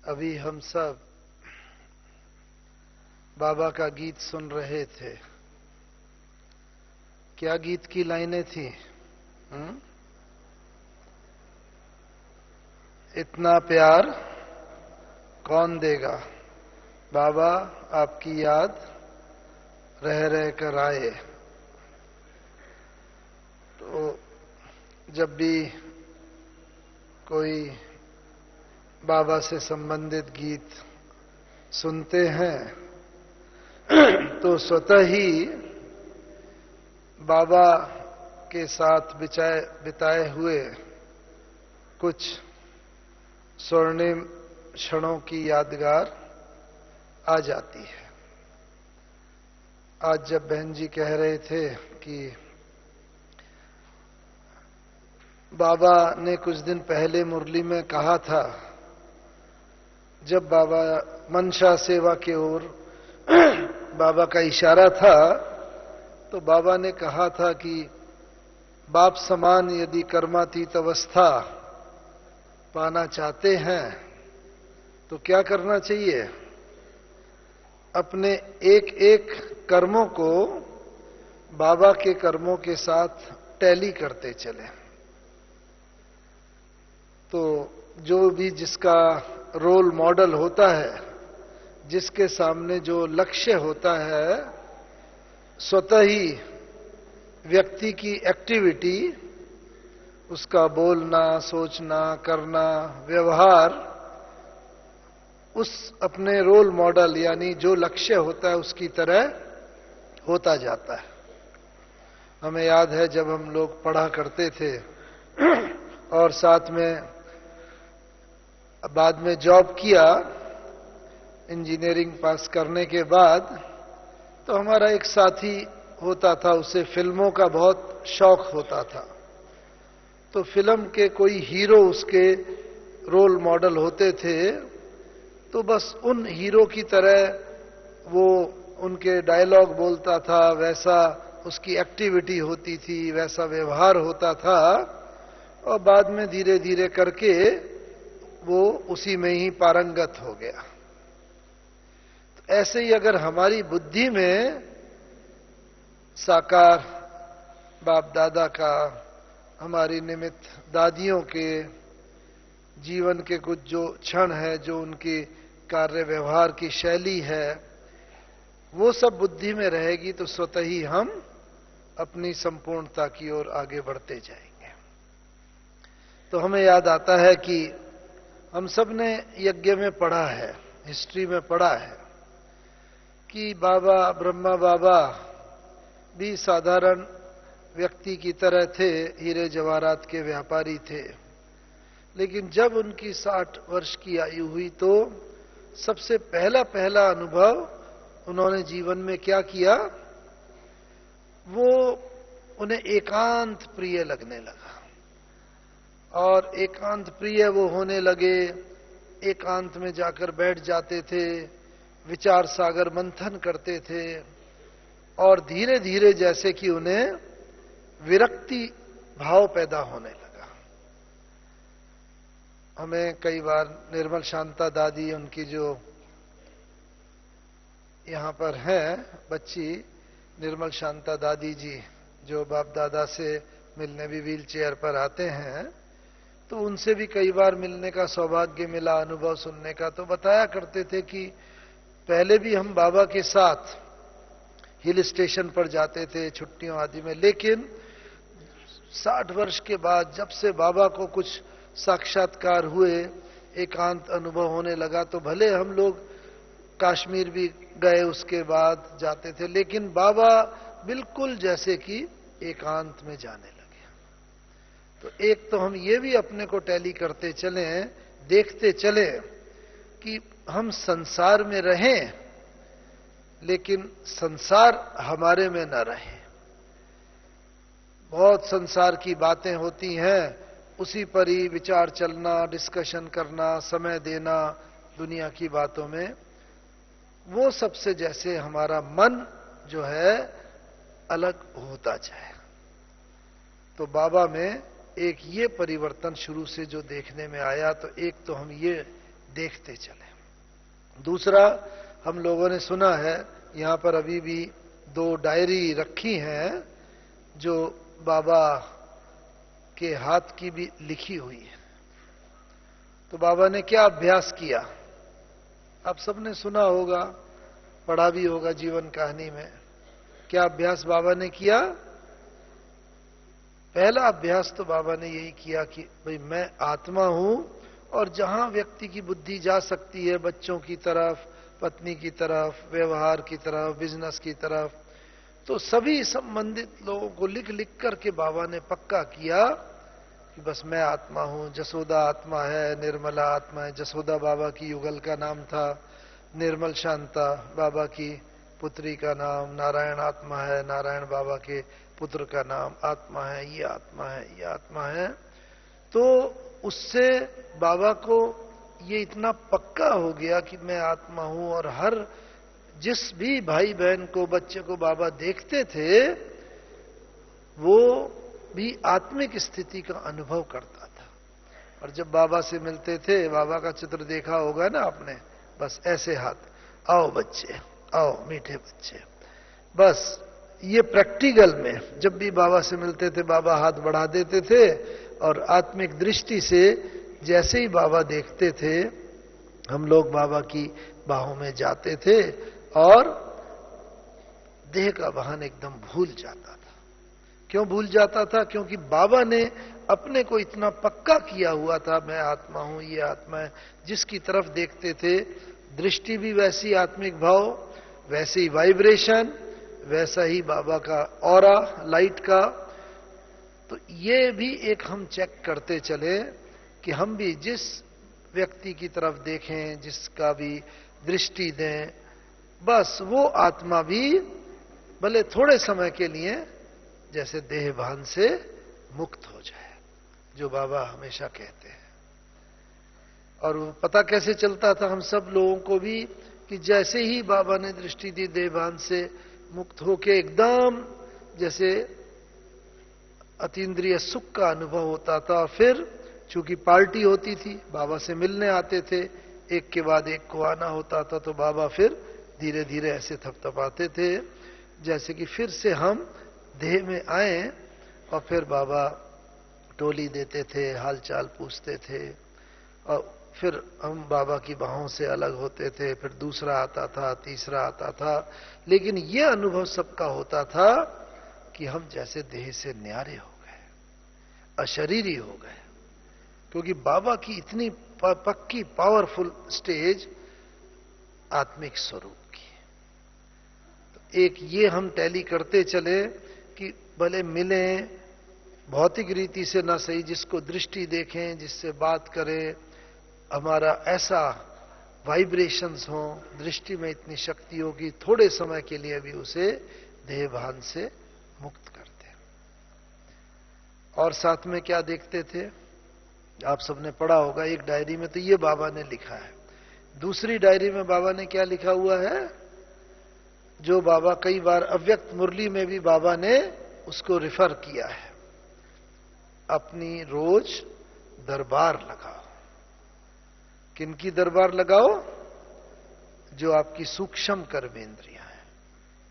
अभी हम सब बाबा का गीत सुन रहे थे। क्या गीत की लाइनें थी? इतना प्यार कौन देगा, बाबा आपकी याद रह रह कर आए। तो जब भी कोई बाबा से संबंधित गीत सुनते हैं तो स्वतः ही बाबा के साथ बिताए हुए कुछ स्वर्णिम क्षणों की यादगार आ जाती है। आज जब बहन जी कह रहे थे कि बाबा ने कुछ दिन पहले मुरली में कहा था, जब बाबा मनशा सेवा की ओर बाबा का इशारा था, तो बाबा ने कहा था कि बाप समान यदि कर्मातीत अवस्था पाना चाहते हैं तो क्या करना चाहिए? अपने एक एक कर्मों को बाबा के कर्मों के साथ टैली करते चले। तो जो भी जिसका रोल मॉडल होता है, जिसके सामने जो लक्ष्य होता है, स्वतः ही व्यक्ति की एक्टिविटी, उसका बोलना, सोचना, करना, व्यवहार उस अपने रोल मॉडल यानी जो लक्ष्य होता है उसकी तरह होता जाता है। हमें याद है जब हम लोग पढ़ा करते थे और साथ में बाद में जॉब किया, इंजीनियरिंग पास करने के बाद, तो हमारा एक साथी होता था, उसे फिल्मों का बहुत शौक होता था। तो फिल्म के कोई हीरो उसके रोल मॉडल होते थे, तो बस उन हीरो की तरह वो उनके डायलॉग बोलता था, वैसा उसकी एक्टिविटी होती थी, वैसा व्यवहार होता था, और बाद में धीरे धीरे करके वो उसी में ही पारंगत हो गया। तो ऐसे ही अगर हमारी बुद्धि में साकार बाप दादा का, हमारी निमित्त दादियों के जीवन के कुछ जो क्षण है, जो उनकी कार्य व्यवहार की शैली है, वो सब बुद्धि में रहेगी तो स्वतः ही हम अपनी संपूर्णता की ओर आगे बढ़ते जाएंगे। तो हमें याद आता है कि हम सब ने यज्ञ में पढ़ा है, हिस्ट्री में पढ़ा है कि बाबा ब्रह्मा बाबा भी साधारण व्यक्ति की तरह थे, हीरे जवाहरात के व्यापारी थे। लेकिन जब उनकी 60 वर्ष की आयु हुई तो सबसे पहला अनुभव उन्होंने जीवन में क्या किया, वो उन्हें एकांत प्रिय लगने लगा। और एकांत प्रिय वो होने लगे, एकांत में जाकर बैठ जाते थे, विचार सागर मंथन करते थे, और धीरे धीरे जैसे कि उन्हें विरक्ति भाव पैदा होने लगा। हमें कई बार निर्मल शांता दादी, उनकी जो यहां पर हैं बच्ची निर्मल शांता दादी जी, जो बाप दादा से मिलने भी व्हील चेयर पर आते हैं, तो उनसे भी कई बार मिलने का सौभाग्य मिला, अनुभव सुनने का। तो बताया करते थे कि पहले भी हम बाबा के साथ हिल स्टेशन पर जाते थे छुट्टियों आदि में, लेकिन 60 वर्ष के बाद जब से बाबा को कुछ साक्षात्कार हुए, एकांत अनुभव होने लगा, तो भले हम लोग कश्मीर भी गए उसके बाद जाते थे, लेकिन बाबा बिल्कुल जैसे कि एकांत में जाने लगे। तो एक तो हम ये भी अपने को टैली करते चले, देखते चले कि हम संसार में रहें, लेकिन संसार हमारे में न रहे। बहुत संसार की बातें होती हैं, उसी पर ही विचार चलना, डिस्कशन करना, समय देना दुनिया की बातों में, वो सबसे जैसे हमारा मन जो है अलग होता जाए। तो बाबा में एक ये परिवर्तन शुरू से जो देखने में आया, तो एक तो हम ये देखते चले। दूसरा, हम लोगों ने सुना है, यहां पर अभी भी 2 डायरी रखी हैं जो बाबा के हाथ की भी लिखी हुई है। तो बाबा ने क्या अभ्यास किया, आप सबने सुना होगा, पढ़ा भी होगा जीवन कहानी में। क्या अभ्यास बाबा ने किया? पहला अभ्यास तो बाबा ने यही किया कि भाई मैं आत्मा हूं, और जहां व्यक्ति की बुद्धि जा सकती है, बच्चों की तरफ, पत्नी की तरफ, व्यवहार की तरफ, बिजनेस की तरफ, तो सभी संबंधित लोगों को लिख लिख करके बाबा ने पक्का किया कि बस मैं आत्मा हूं। जसोदा आत्मा है, निर्मला आत्मा है। जसोदा बाबा की युगल का नाम था, निर्मल शांता बाबा की पुत्री का नाम, नारायण आत्मा है, नारायण बाबा के पुत्र का नाम आत्मा है, ये आत्मा है, ये आत्मा है। तो उससे बाबा को ये इतना पक्का हो गया कि मैं आत्मा हूं, और हर जिस भी भाई बहन को, बच्चे को बाबा देखते थे, वो भी आत्मिक स्थिति का अनुभव करता था। और जब बाबा से मिलते थे, बाबा का चित्र देखा होगा ना आपने, बस ऐसे हाथ, आओ बच्चे, आओ मीठे बच्चे, बस ये प्रैक्टिकल में जब भी बाबा से मिलते थे, बाबा हाथ बढ़ा देते थे, और आत्मिक दृष्टि से जैसे ही बाबा देखते थे, हम लोग बाबा की बाहों में जाते थे और देह का भान एकदम भूल जाता था। क्यों भूल जाता था? क्योंकि बाबा ने अपने को इतना पक्का किया हुआ था, मैं आत्मा हूं, ये आत्मा है। जिसकी तरफ देखते थे, दृष्टि भी वैसी, आत्मिक भाव, वैसे ही वाइब्रेशन, वैसा ही बाबा का ऑरा लाइट का। तो ये भी एक हम चेक करते चले कि हम भी जिस व्यक्ति की तरफ देखें, जिसका भी दृष्टि दें, बस वो आत्मा भी भले थोड़े समय के लिए जैसे देह भान से मुक्त हो जाए, जो बाबा हमेशा कहते हैं। और वो पता कैसे चलता था हम सब लोगों को भी कि जैसे ही बाबा ने दृष्टि दी, देह भान से मुक्त होके एकदम जैसे अतीन्द्रिय सुख का अनुभव होता था। फिर चूंकि पार्टी होती थी, बाबा से मिलने आते थे, एक के बाद एक को आना होता था, तो बाबा फिर धीरे धीरे ऐसे थपथपाते थे जैसे कि फिर से हम देह में आए। और फिर बाबा टोली देते थे, हालचाल पूछते थे, और फिर हम बाबा की बाहों से अलग होते थे। फिर दूसरा आता था, तीसरा आता था, लेकिन यह अनुभव सबका होता था कि हम जैसे देह से न्यारे हो गए, अशरीरी हो गए, क्योंकि बाबा की इतनी पक्की पावरफुल स्टेज आत्मिक स्वरूप की। तो एक ये हम टैली करते चले कि भले मिलें भौतिक रीति से ना सही, जिसको दृष्टि देखें, जिससे बात करें, हमारा ऐसा वाइब्रेशंस हो, दृष्टि में इतनी शक्ति हो कि थोड़े समय के लिए भी उसे देह भान से मुक्त करते। और साथ में क्या देखते थे, आप सबने पढ़ा होगा, एक डायरी में तो ये बाबा ने लिखा है, दूसरी डायरी में बाबा ने क्या लिखा हुआ है, जो बाबा कई बार अव्यक्त मुरली में भी बाबा ने उसको रिफर किया है, अपनी रोज दरबार लगाओ। किनकी दरबार लगाओ? जो आपकी सूक्ष्म कर्मेंद्रियां हैं,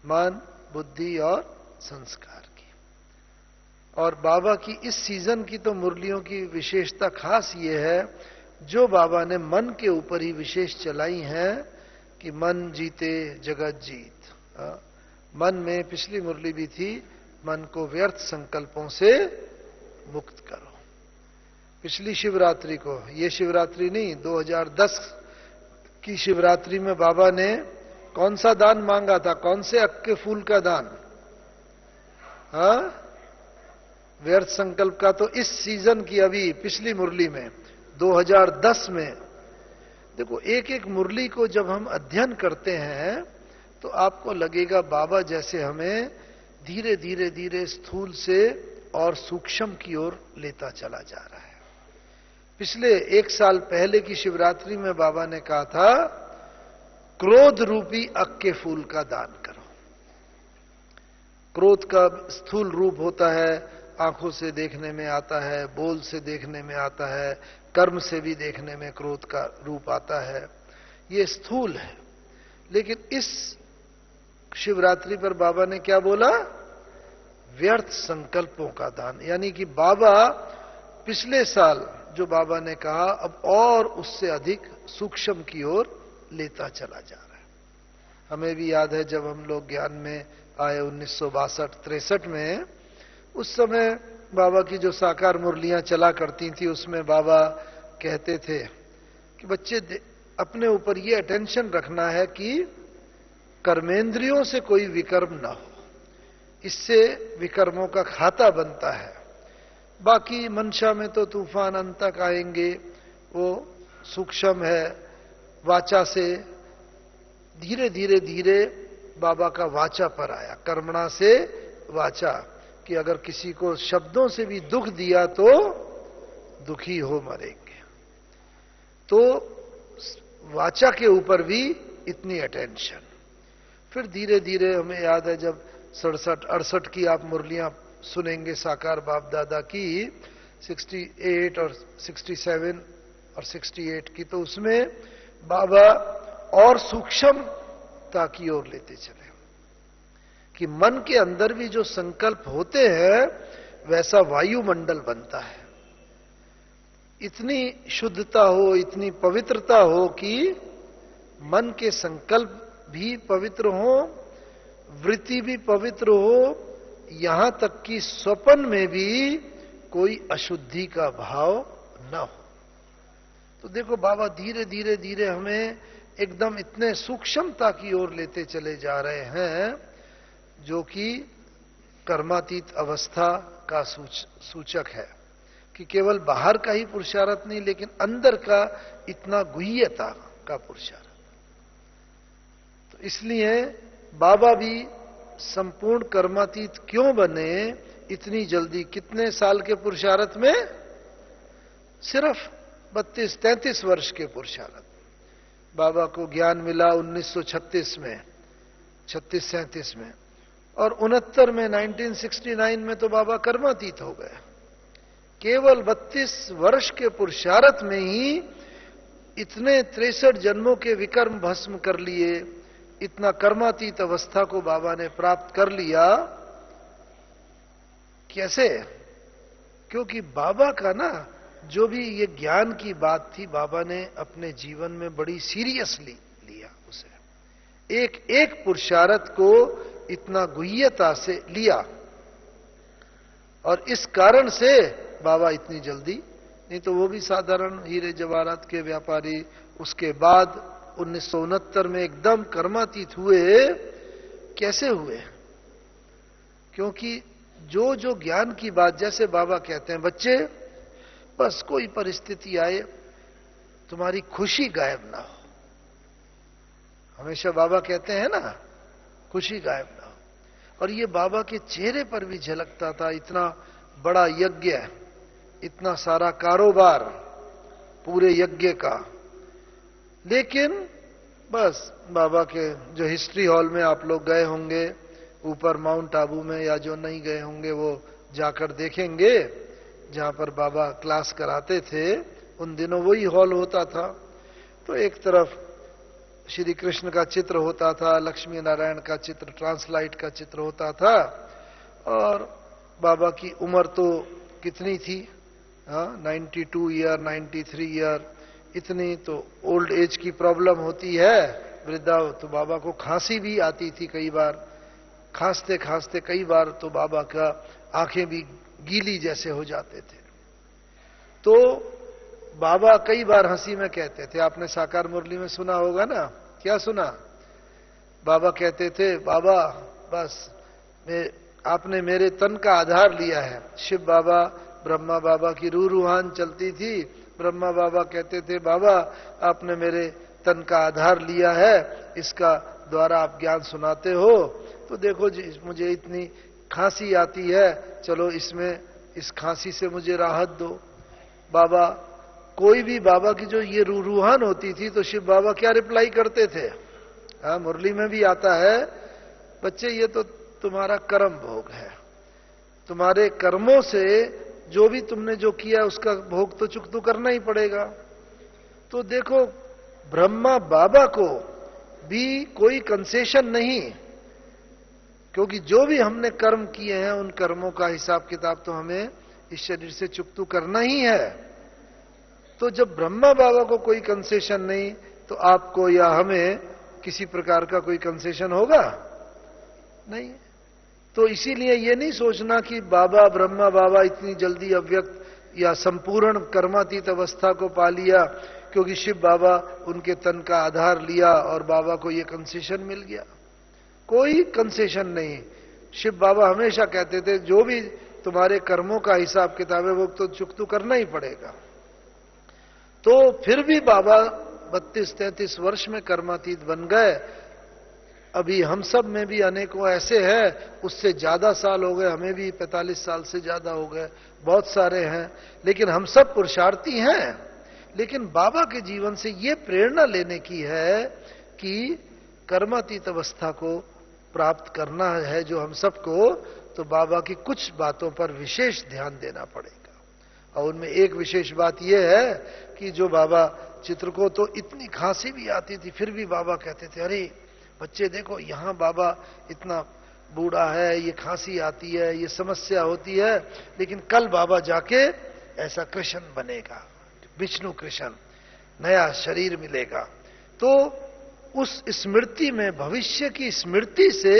मन, बुद्धि और संस्कार की। और बाबा की इस सीजन की तो मुरलियों की विशेषता खास ये है, जो बाबा ने मन के ऊपर ही विशेष चलाई हैं कि मन जीते जगत जीत। मन में पिछली मुरली भी थी, मन को व्यर्थ संकल्पों से मुक्त करो। पिछली शिवरात्रि को, ये शिवरात्रि नहीं, 2010 की शिवरात्रि में बाबा ने कौन सा दान मांगा था? कौन से अक के फूल का दान? व्यर्थ संकल्प का। तो इस सीजन की अभी पिछली मुरली में 2010 में देखो, एक एक मुरली को जब हम अध्ययन करते हैं तो आपको लगेगा बाबा जैसे हमें धीरे धीरे धीरे स्थूल से और सूक्ष्म की ओर लेता चला जा रहा है। पिछले 1 साल पहले की शिवरात्रि में बाबा ने कहा था, क्रोध रूपी अक के फूल का दान करो। क्रोध का स्थूल रूप होता है, आंखों से देखने में आता है, बोल से देखने में आता है, कर्म से भी देखने में क्रोध का रूप आता है, ये स्थूल है। लेकिन इस शिवरात्रि पर बाबा ने क्या बोला? व्यर्थ संकल्पों का दान। यानी कि बाबा पिछले साल जो बाबा ने कहा अब और उससे अधिक सूक्ष्म की ओर लेता चला जा रहा है। हमें भी याद है जब हम लोग ज्ञान में आए 1962-63 में, उस समय बाबा की जो साकार मुरलियां चला करती थी उसमें बाबा कहते थे कि बच्चे अपने ऊपर ये अटेंशन रखना है कि कर्मेंद्रियों से कोई विकर्म ना हो, इससे विकर्मों का खाता बनता है। बाकी मंशा में तो तूफान अंत तक आएंगे, वो सूक्ष्म है। वाचा से धीरे धीरे धीरे बाबा का वाचा पर आया, कर्मणा से वाचा, कि अगर किसी को शब्दों से भी दुख दिया तो दुखी हो मरेंगे। तो वाचा के ऊपर भी इतनी अटेंशन। फिर धीरे धीरे हमें याद है जब 67-68 की आप मुरलियां सुनेंगे साकार बाप दादा की, 68 और 67 और 68 की, तो उसमें बाबा और सूक्ष्मता की ओर लेते चले कि मन के अंदर भी जो संकल्प होते हैं वैसा वायुमंडल बनता है। इतनी शुद्धता हो, इतनी पवित्रता हो कि मन के संकल्प भी पवित्र हो, वृत्ति भी पवित्र हो, यहां तक कि स्वप्न में भी कोई अशुद्धि का भाव न हो। तो देखो बाबा धीरे धीरे धीरे हमें एकदम इतने सूक्ष्मता की ओर लेते चले जा रहे हैं जो कि कर्मातीत अवस्था का सूचक है कि केवल बाहर का ही पुरुषार्थ नहीं, लेकिन अंदर का इतना गुह्यता का पुरुषार्थ। तो इसलिए बाबा भी संपूर्ण कर्मातीत क्यों बने इतनी जल्दी? कितने साल के पुरुषार्थ में? सिर्फ 32-33 वर्ष के पुरुषार्थ। बाबा को ज्ञान मिला 1936 में, 36-37 में, और 69 में 1969 में तो बाबा कर्मातीत हो गए। केवल 32 वर्ष के पुरुषार्थ में ही इतने 63 जन्मों के विकर्म भस्म कर लिए, इतना कर्मातीत अवस्था को बाबा ने प्राप्त कर लिया। कैसे? क्योंकि बाबा का ना जो भी ये ज्ञान की बात थी, बाबा ने अपने जीवन में बड़ी सीरियसली लिया उसे। एक एक पुरुषार्थ को इतना गुह्यता से लिया, और इस कारण से बाबा इतनी जल्दी, नहीं तो वो भी साधारण हीरे जवाहरात के व्यापारी, उसके बाद 1969 में एकदम कर्मातीत हुए। कैसे हुए? क्योंकि जो जो ज्ञान की बात, जैसे बाबा कहते हैं बच्चे बस कोई परिस्थिति आए तुम्हारी खुशी गायब ना हो। हमेशा बाबा कहते हैं ना, खुशी गायब ना हो। और ये बाबा के चेहरे पर भी झलकता था। इतना बड़ा यज्ञ, इतना सारा कारोबार पूरे यज्ञ का, लेकिन बस बाबा के जो हिस्ट्री हॉल में आप लोग गए होंगे ऊपर माउंट आबू में, या जो नहीं गए होंगे वो जाकर देखेंगे, जहां पर बाबा क्लास कराते थे उन दिनों वही हॉल होता था। तो एक तरफ श्री कृष्ण का चित्र होता था, लक्ष्मी नारायण का चित्र, ट्रांसलाइट का चित्र होता था, और बाबा की उम्र तो कितनी थी, 92 ईयर, 93 ईयर, इतनी तो ओल्ड एज की प्रॉब्लम होती है वृद्धा। तो बाबा को खांसी भी आती थी कई बार, खांसते खांसते कई बार तो बाबा का आंखें भी गीली जैसे हो जाते थे। तो बाबा कई बार हंसी में कहते थे, आपने साकार मुरली में सुना होगा ना, क्या सुना? बाबा कहते थे, बाबा बस आपने मेरे तन का आधार लिया है। शिव बाबा, ब्रह्मा बाबा की रूहान चलती थी। ब्रह्मा बाबा कहते थे, बाबा आपने मेरे तन का आधार लिया है, इसका द्वारा आप ज्ञान सुनाते हो। तो देखो जी मुझे इतनी खांसी आती है, चलो इसमें इस खांसी से मुझे राहत दो। बाबा कोई भी बाबा की जो ये रूहान होती थी तो शिव बाबा क्या रिप्लाई करते थे? मुरली में भी आता है, बच्चे ये तो तुम्हारा कर्म भोग है, तुम्हारे कर्मों से जो भी तुमने जो किया उसका भोग तो चुकता करना ही पड़ेगा। तो देखो, ब्रह्मा बाबा को भी कोई कंसेशन नहीं, क्योंकि जो भी हमने कर्म किए हैं उन कर्मों का हिसाब किताब तो हमें इस शरीर से चुकता करना ही है। तो जब ब्रह्मा बाबा को कोई कंसेशन नहीं, तो आपको या हमें किसी प्रकार का कोई कंसेशन होगा नहीं। तो इसीलिए ये नहीं सोचना कि बाबा, ब्रह्मा बाबा इतनी जल्दी अव्यक्त या संपूर्ण कर्मातीत अवस्था को पा लिया क्योंकि शिव बाबा उनके तन का आधार लिया और बाबा को ये कंसेशन मिल गया। कोई कंसेशन नहीं। शिव बाबा हमेशा कहते थे जो भी तुम्हारे कर्मों का हिसाब किताब है वो तो चुकता करना ही पड़ेगा। तो फिर भी बाबा 32-33 वर्ष में कर्मातीत बन गए। अभी हम सब में भी अनेकों ऐसे हैं, उससे ज्यादा साल हो गए, हमें भी 45 साल से ज्यादा हो गए, बहुत सारे हैं, लेकिन हम सब पुरुषार्थी हैं। लेकिन बाबा के जीवन से ये प्रेरणा लेने की है कि कर्मातीत अवस्था को प्राप्त करना है जो हम सबको, तो बाबा की कुछ बातों पर विशेष ध्यान देना पड़ेगा। और उनमें एक विशेष बात यह है कि जो बाबा चित्र को तो इतनी खांसी भी आती थी, फिर भी बाबा कहते थे, अरे बच्चे देखो यहां बाबा इतना बूढ़ा है, ये खांसी आती है, ये समस्या होती है, लेकिन कल बाबा जाके ऐसा कृष्ण बनेगा, विष्णु कृष्ण, नया शरीर मिलेगा। तो उस स्मृति में, भविष्य की स्मृति से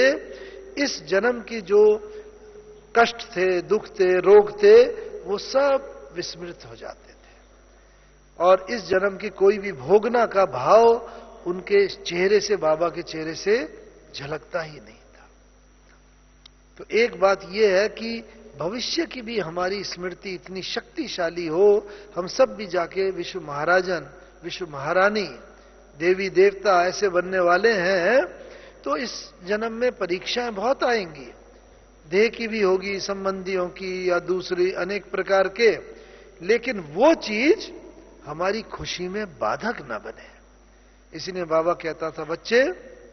इस जन्म की जो कष्ट थे, दुख थे, रोग थे, वो सब विस्मृत हो जाते थे और इस जन्म की कोई भी भोगना का भाव उनके चेहरे से, बाबा के चेहरे से झलकता ही नहीं था। तो एक बात यह है कि भविष्य की भी हमारी स्मृति इतनी शक्तिशाली हो, हम सब भी जाके विश्व महाराजन, विश्व महारानी, देवी देवता ऐसे बनने वाले हैं। तो इस जन्म में परीक्षाएं बहुत आएंगी, देह की भी होगी, संबंधियों की या दूसरी अनेक प्रकार के, लेकिन वो चीज हमारी खुशी में बाधक ना बने। इसलिए बाबा कहता था, बच्चे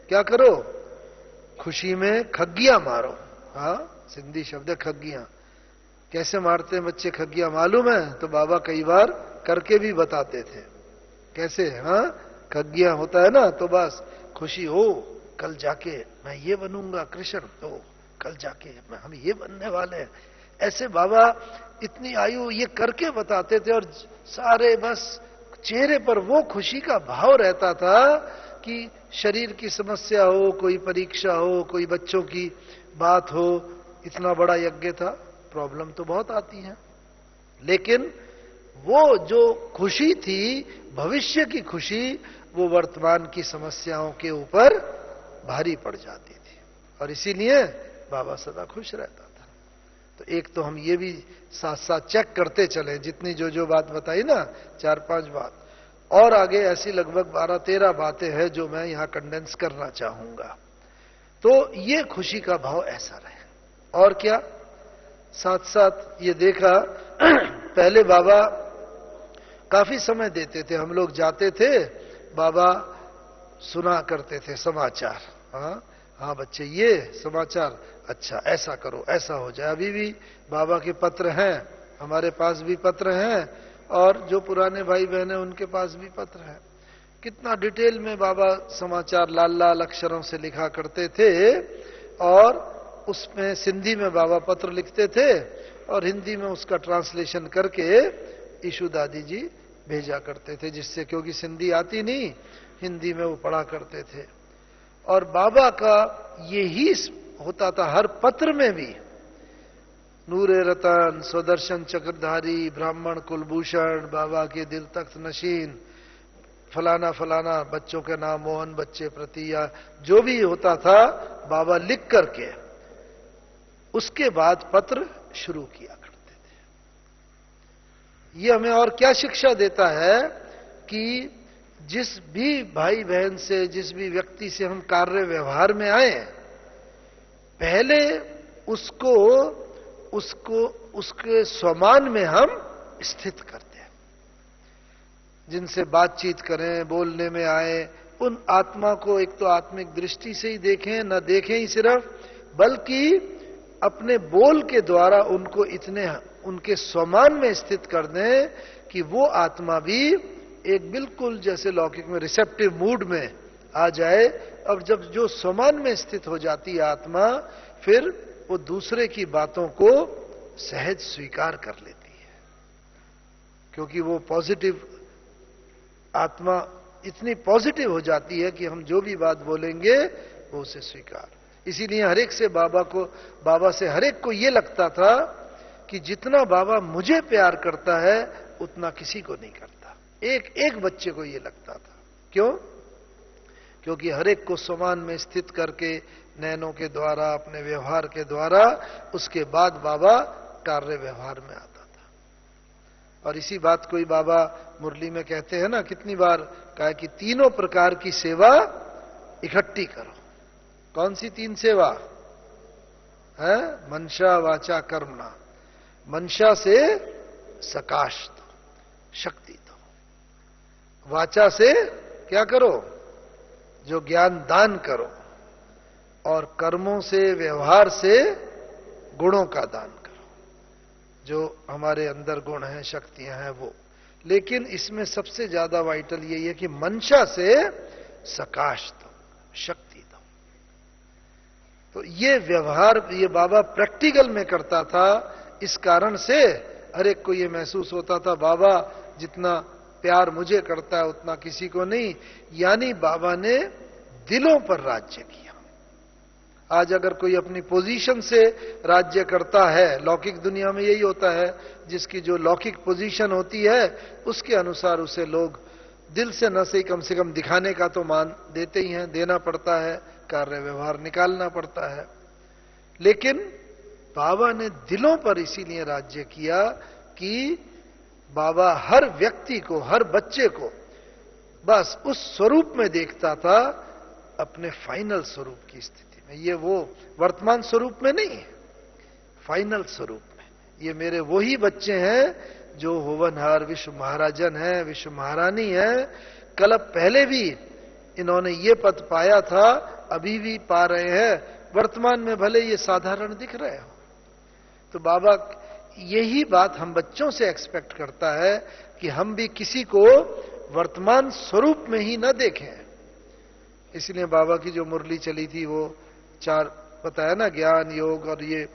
क्या करो, खुशी में खग्गियां मारो। हाँ, सिंधी शब्द है खग्गियां। कैसे मारते हैं बच्चे खग्गियां मालूम है? तो बाबा कई बार करके भी बताते थे। कैसे? हाँ, खग्गियां होता है ना, तो बस खुशी हो, कल जाके मैं ये बनूंगा कृष्ण, तो कल जाके हम ये बनने वाले हैं। ऐसे बाबा इतनी आयु ये करके बताते थे और सारे बस चेहरे पर वो खुशी का भाव रहता था कि शरीर की समस्या हो, कोई परीक्षा हो, कोई बच्चों की बात हो, इतना बड़ा यज्ञ था, प्रॉब्लम तो बहुत आती है, लेकिन वो जो खुशी थी, भविष्य की खुशी, वो वर्तमान की समस्याओं के ऊपर भारी पड़ जाती थी और इसीलिए बाबा सदा खुश रहता था। तो एक तो हम ये भी साथ साथ चेक करते चले, जितनी जो जो बात बताई ना, 4-5 बात, और आगे ऐसी लगभग 12-13 बातें हैं जो मैं यहां कंडेंस करना चाहूंगा। तो ये खुशी का भाव ऐसा रहे। और क्या, साथ साथ ये देखा पहले बाबा काफी समय देते थे, हम लोग जाते थे, बाबा सुना करते थे समाचार। हाँ बच्चे, ये समाचार, अच्छा ऐसा करो, ऐसा हो जाए। अभी भी बाबा के पत्र हैं, हमारे पास भी पत्र हैं, और जो पुराने भाई बहन हैं उनके पास भी पत्र हैं। कितना डिटेल में बाबा समाचार लाल लाल अक्षरों से लिखा करते थे, और उसमें सिंधी में बाबा पत्र लिखते थे और हिंदी में उसका ट्रांसलेशन करके ईशु दादी जी भेजा करते थे, जिससे, क्योंकि सिंधी आती नहीं, हिंदी में वो पढ़ा करते थे। और बाबा का यही होता था हर पत्र में भी, नूरे रतन, स्वदर्शन चक्रधारी, ब्राह्मण कुलभूषण, बाबा के दिल तख्त नशीन, फलाना फलाना बच्चों के नाम, मोहन बच्चे प्रति, या जो भी होता था बाबा लिख करके उसके बाद पत्र शुरू किया करते थे। ये हमें और क्या शिक्षा देता है कि जिस भी भाई बहन से, जिस भी व्यक्ति से हम कार्य व्यवहार में आए, पहले उसको उसके समान में हम स्थित करते हैं। जिनसे बातचीत करें, बोलने में आए, उन आत्मा को एक तो आत्मिक दृष्टि से ही देखें, न देखें ही सिर्फ, बल्कि अपने बोल के द्वारा उनको इतने उनके स्वमान में स्थित कर दें कि वो आत्मा भी एक बिल्कुल जैसे लौकिक में रिसेप्टिव मूड में आ जाए। अब जब जो स्वमान में स्थित हो जाती है आत्मा, फिर वो दूसरे की बातों को सहज स्वीकार कर लेती है, क्योंकि वो पॉजिटिव आत्मा इतनी पॉजिटिव हो जाती है कि हम जो भी बात बोलेंगे वो उसे स्वीकार। इसीलिए हरेक से बाबा से हरेक को ये लगता था कि जितना बाबा मुझे प्यार करता है उतना किसी को नहीं करता। एक एक बच्चे को ये लगता था। क्यों? क्योंकि हरेक को समान में स्थित करके नैनों के द्वारा, अपने व्यवहार के द्वारा, उसके बाद बाबा कार्य व्यवहार में आता था। और इसी बात को ही बाबा मुरली में कहते हैं ना, कितनी बार कहा कि तीनों प्रकार की सेवा इकट्ठी करो। कौन सी तीन सेवा है? मनशा वाचा कर्मणा। मनशा से सकाश दो, शक्ति दो। वाचा से क्या करो? जो ज्ञान दान करो। और कर्मों से, व्यवहार से गुणों का दान करो, जो हमारे अंदर गुण हैं, शक्तियां हैं वो। लेकिन इसमें सबसे ज्यादा वाइटल यही है कि मनशा से सकाश दो, शक्ति दो। तो ये व्यवहार ये बाबा प्रैक्टिकल में करता था। इस कारण से हर एक को ये महसूस होता था बाबा जितना प्यार मुझे करता है उतना किसी को नहीं। यानी बाबा ने दिलों पर राज्य किया। आज अगर कोई अपनी पोजीशन से राज्य करता है, लौकिक दुनिया में यही होता है, जिसकी जो लौकिक पोजीशन होती है उसके अनुसार उसे लोग दिल से न सही कम से कम दिखाने का तो मान देते ही हैं, देना पड़ता है, कार्य व्यवहार निकालना पड़ता है। लेकिन बाबा ने दिलों पर इसीलिए राज्य किया कि बाबा हर व्यक्ति को, हर बच्चे को बस उस स्वरूप में देखता था, अपने फाइनल स्वरूप की स्थिति में। ये वो वर्तमान स्वरूप में नहीं, फाइनल स्वरूप में। ये मेरे वही बच्चे हैं जो होवनहार विश्व महाराजन है, विश्व महारानी है। कल पहले भी इन्होंने ये पद पाया था, अभी भी पा रहे हैं, वर्तमान में भले ये साधारण दिख रहे हो। तो बाबा यही बात हम बच्चों से एक्सपेक्ट करता है कि हम भी किसी को वर्तमान स्वरूप में ही न देखें। इसलिए बाबा की जो मुरली चली थी वो 4 बताया ना, ज्ञान, योग और ये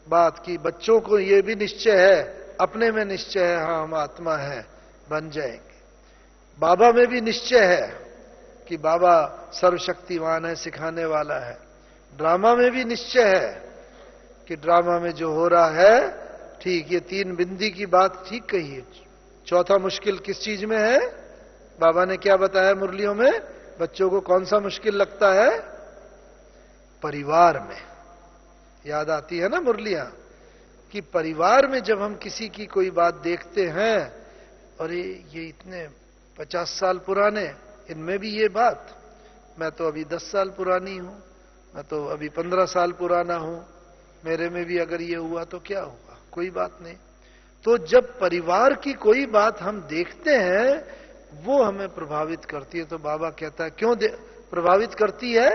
बात की बच्चों को ये भी निश्चय है, अपने में निश्चय है, हाँ हम आत्मा है, बन जाएंगे। बाबा में भी निश्चय है कि बाबा सर्वशक्तिवान है, सिखाने वाला है। ड्रामा में भी निश्चय है कि ड्रामा में जो हो रहा है ठीक, ये 3 बिंदी की बात ठीक कही है। चौथा मुश्किल किस चीज में है? बाबा ने क्या बताया मुरलियों में? बच्चों को कौन सा मुश्किल लगता है? परिवार में। याद आती है ना मुरलियां कि परिवार में जब हम किसी की कोई बात देखते हैं, अरे ये इतने 50 साल पुराने, इनमें भी ये बात, मैं तो अभी 10 साल पुरानी हूं, मैं तो अभी 15 साल पुराना हूं, मेरे में भी अगर ये हुआ तो क्या हुआ, कोई बात नहीं। तो जब परिवार की कोई बात हम देखते हैं वो हमें प्रभावित करती है। तो बाबा कहता है क्यों प्रभावित करती है?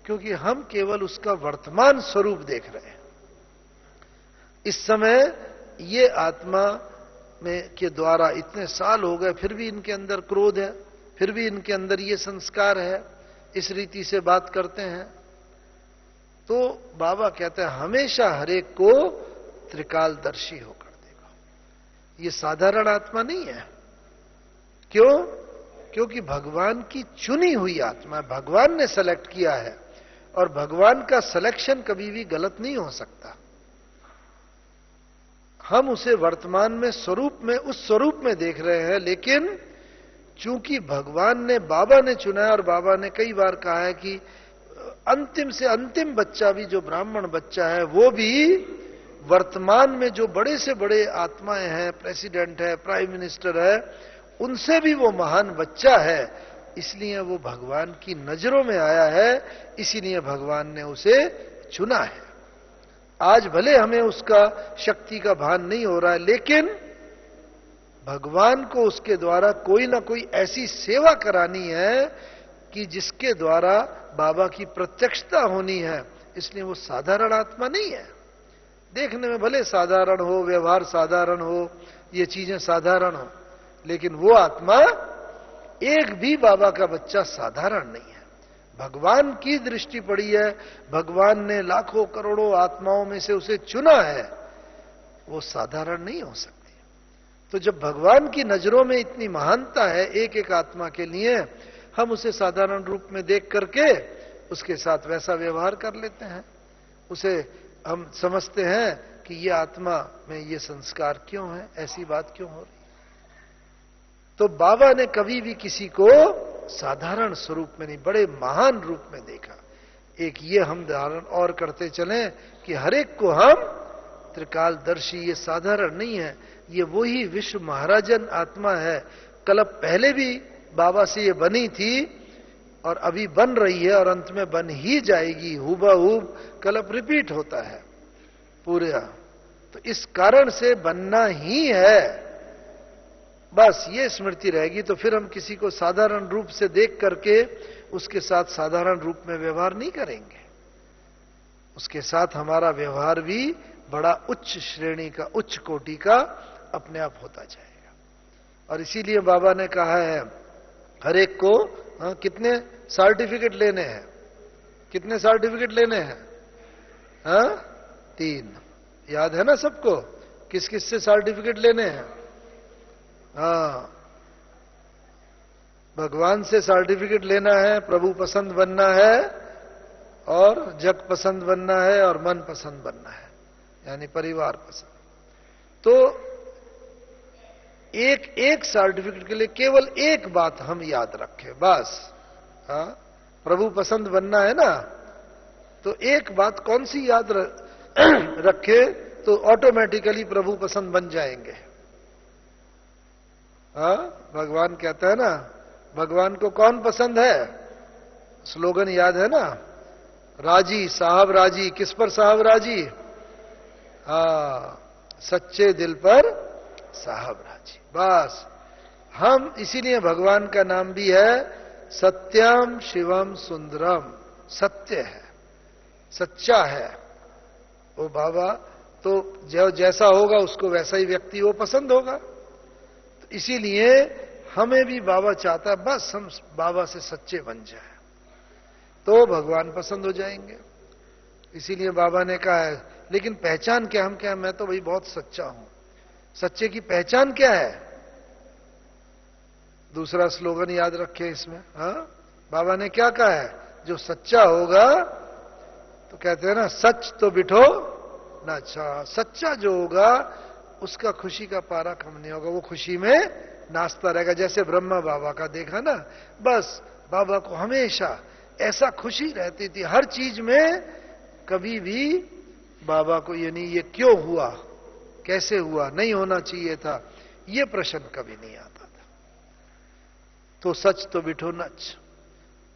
क्योंकि हम केवल उसका वर्तमान स्वरूप देख रहे हैं। इस समय ये आत्मा में के द्वारा इतने साल हो गए, फिर भी इनके अंदर क्रोध है, फिर भी इनके अंदर ये संस्कार है, इस रीति से बात करते हैं। तो बाबा कहते हैं हमेशा हरेक को त्रिकालदर्शी होकर देखो। ये साधारण आत्मा नहीं है। क्यों? क्योंकि भगवान की चुनी हुई आत्मा, भगवान ने सेलेक्ट किया है, और भगवान का सिलेक्शन कभी भी गलत नहीं हो सकता। हम उसे वर्तमान में स्वरूप में, उस स्वरूप में देख रहे हैं, लेकिन चूंकि भगवान ने, बाबा ने चुना है, और बाबा ने कई बार कहा है कि अंतिम से अंतिम बच्चा भी जो ब्राह्मण बच्चा है वो भी वर्तमान में जो बड़े से बड़े आत्माएं हैं, प्रेसिडेंट है, प्राइम मिनिस्टर है, उनसे भी वो महान बच्चा है। इसलिए वो भगवान की नजरों में आया है, इसीलिए भगवान ने उसे चुना है। आज भले हमें उसका शक्ति का भान नहीं हो रहा है, लेकिन भगवान को उसके द्वारा कोई ना कोई ऐसी सेवा करानी है कि जिसके द्वारा बाबा की प्रत्यक्षता होनी है। इसलिए वो साधारण आत्मा नहीं है। देखने में भले साधारण हो, व्यवहार साधारण हो, ये चीजें साधारण हो, लेकिन वो आत्मा एक भी बाबा का बच्चा साधारण नहीं है। भगवान की दृष्टि पड़ी है, भगवान ने लाखों करोड़ों आत्माओं में से उसे चुना है, वो साधारण नहीं हो सकती। तो जब भगवान की नजरों में इतनी महानता है एक एक आत्मा के लिए, हम उसे साधारण रूप में देख करके उसके साथ वैसा व्यवहार कर लेते हैं। उसे हम समझते हैं कि ये आत्मा में ये संस्कार क्यों है, ऐसी बात क्यों हो रही है। तो बाबा ने कभी भी किसी को साधारण स्वरूप में नहीं, बड़े महान रूप में देखा। एक ये हम धारण और करते चलें कि हर एक को हम त्रिकालदर्शी, ये साधारण नहीं है, ये वही विश्व महाराजन आत्मा है। कल्प पहले भी बाबा से ये बनी थी और अभी बन रही है और अंत में बन ही जाएगी। हुबहूब कल्प रिपीट होता है पूरे। तो इस कारण से बनना ही है, बस ये स्मृति रहेगी। तो फिर हम किसी को साधारण रूप से देख करके उसके साथ साधारण रूप में व्यवहार नहीं करेंगे। उसके साथ हमारा व्यवहार भी बड़ा उच्च श्रेणी का, उच्च कोटि का अपने आप होता जाएगा। और इसीलिए बाबा ने कहा है हर एक को कितने सर्टिफिकेट लेने हैं, कितने सर्टिफिकेट लेने हैं? 3। याद है ना सबको? किस किस से सर्टिफिकेट लेने हैं? भगवान से सर्टिफिकेट लेना है, प्रभु पसंद बनना है और जग पसंद बनना है और मन पसंद बनना है, यानी परिवार पसंद। तो एक एक सर्टिफिकेट के लिए केवल एक बात हम याद रखें बस। प्रभु पसंद बनना है ना, तो एक बात कौन सी याद रखे तो ऑटोमेटिकली प्रभु पसंद बन जाएंगे। भगवान कहता है ना, भगवान को कौन पसंद है? स्लोगन याद है ना, राजी साहब राजी। किस पर साहब राजी? सच्चे दिल पर साहब राजी। बस हम, इसीलिए भगवान का नाम भी है सत्यम शिवम सुंदरम। सत्य है, सच्चा है वो बाबा। तो जो जैसा होगा उसको वैसा ही व्यक्ति वो पसंद होगा। तो इसीलिए हमें भी बाबा चाहता है बस हम बाबा से सच्चे बन जाए तो भगवान पसंद हो जाएंगे। इसीलिए बाबा ने कहा है, लेकिन पहचान क्या? हम क्या, मैं तो भाई बहुत सच्चा हूं। सच्चे की पहचान क्या है? दूसरा स्लोगन याद रखें इसमें। बाबा ने क्या कहा है? जो सच्चा होगा, तो कहते हैं ना सच तो बिठो ना। अच्छा, सच्चा जो होगा उसका खुशी का पारा कम नहीं होगा, वो खुशी में नाचता रहेगा। जैसे ब्रह्मा बाबा का देखा ना, बस बाबा को हमेशा ऐसा खुशी रहती थी हर चीज में। कभी भी बाबा को ये नहीं, ये क्यों हुआ, कैसे हुआ, नहीं होना चाहिए था, ये प्रश्न कभी नहीं आता था। तो सच तो बिठो नच।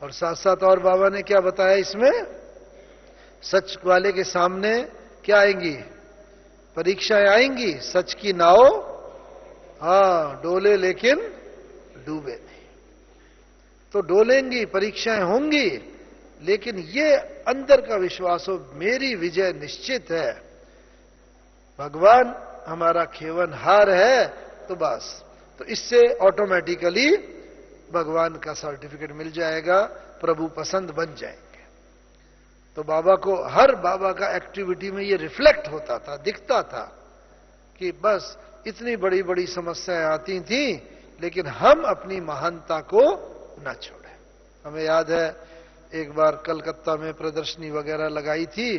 और साथ साथ और बाबा ने क्या बताया इसमें? सच वाले के सामने क्या आएंगी? परीक्षाएं आएंगी। सच की नाव डोले लेकिन डूबे नहीं। तो डोलेंगी, परीक्षाएं होंगी, लेकिन ये अंदर का विश्वास हो मेरी विजय निश्चित है, भगवान हमारा खेवनहार है, तो बस। तो इससे ऑटोमेटिकली भगवान का सर्टिफिकेट मिल जाएगा, प्रभु पसंद बन जाएंगे। तो बाबा को, हर बाबा का एक्टिविटी में ये रिफ्लेक्ट होता था, दिखता था कि बस इतनी बड़ी बड़ी समस्याएं आती थी, लेकिन हम अपनी महानता को न छोड़े। हमें याद है एक बार कलकत्ता में प्रदर्शनी वगैरह लगाई थी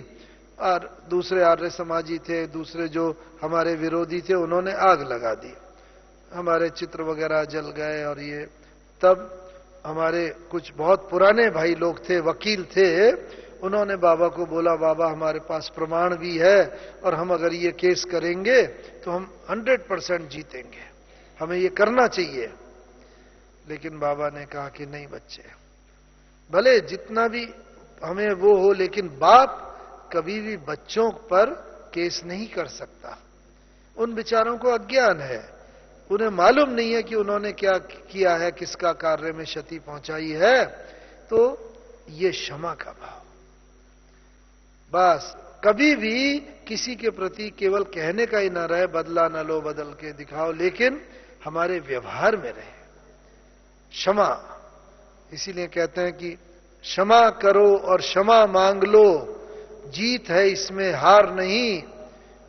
और दूसरे आर्य समाजी थे, दूसरे जो हमारे विरोधी थे, उन्होंने आग लगा दी, हमारे चित्र वगैरह जल गए। और ये तब हमारे कुछ बहुत पुराने भाई लोग थे, वकील थे, उन्होंने बाबा को बोला, बाबा हमारे पास प्रमाण भी है और हम अगर ये केस करेंगे तो हम 100% जीतेंगे, हमें ये करना चाहिए। लेकिन बाबा ने कहा कि नहीं बच्चे, भले जितना भी हमें वो हो, लेकिन बाप कभी भी बच्चों पर केस नहीं कर सकता। उन बेचारों को अज्ञान है, उन्हें मालूम नहीं है कि उन्होंने क्या किया है, किसका कार्य में क्षति पहुंचाई है। तो ये क्षमा का भाव, बस कभी भी किसी के प्रति केवल कहने का ही ना रहे, बदला ना लो बदल के दिखाओ, लेकिन हमारे व्यवहार में रहे क्षमा। इसीलिए कहते हैं कि क्षमा करो और क्षमा मांग लो, जीत है इसमें हार नहीं।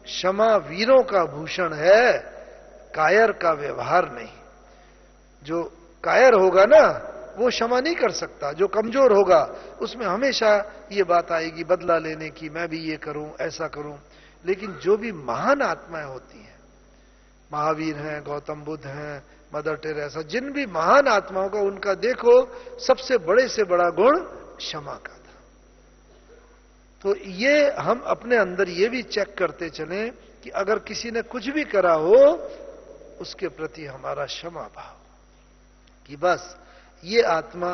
क्षमा वीरों का भूषण है, कायर का व्यवहार नहीं। जो कायर होगा ना वो क्षमा नहीं कर सकता, जो कमजोर होगा उसमें हमेशा ये बात आएगी बदला लेने की, मैं भी ये करूं ऐसा करूं। लेकिन जो भी महान आत्माएं होती हैं, महावीर हैं, गौतम बुद्ध हैं, मदर टेरेसा, जिन भी महान आत्माओं का उनका देखो सबसे बड़े से बड़ा गुण क्षमा का था। तो ये हम अपने अंदर ये भी चेक करते चलें कि अगर किसी ने कुछ भी करा हो उसके प्रति हमारा क्षमा भाव, कि बस ये आत्मा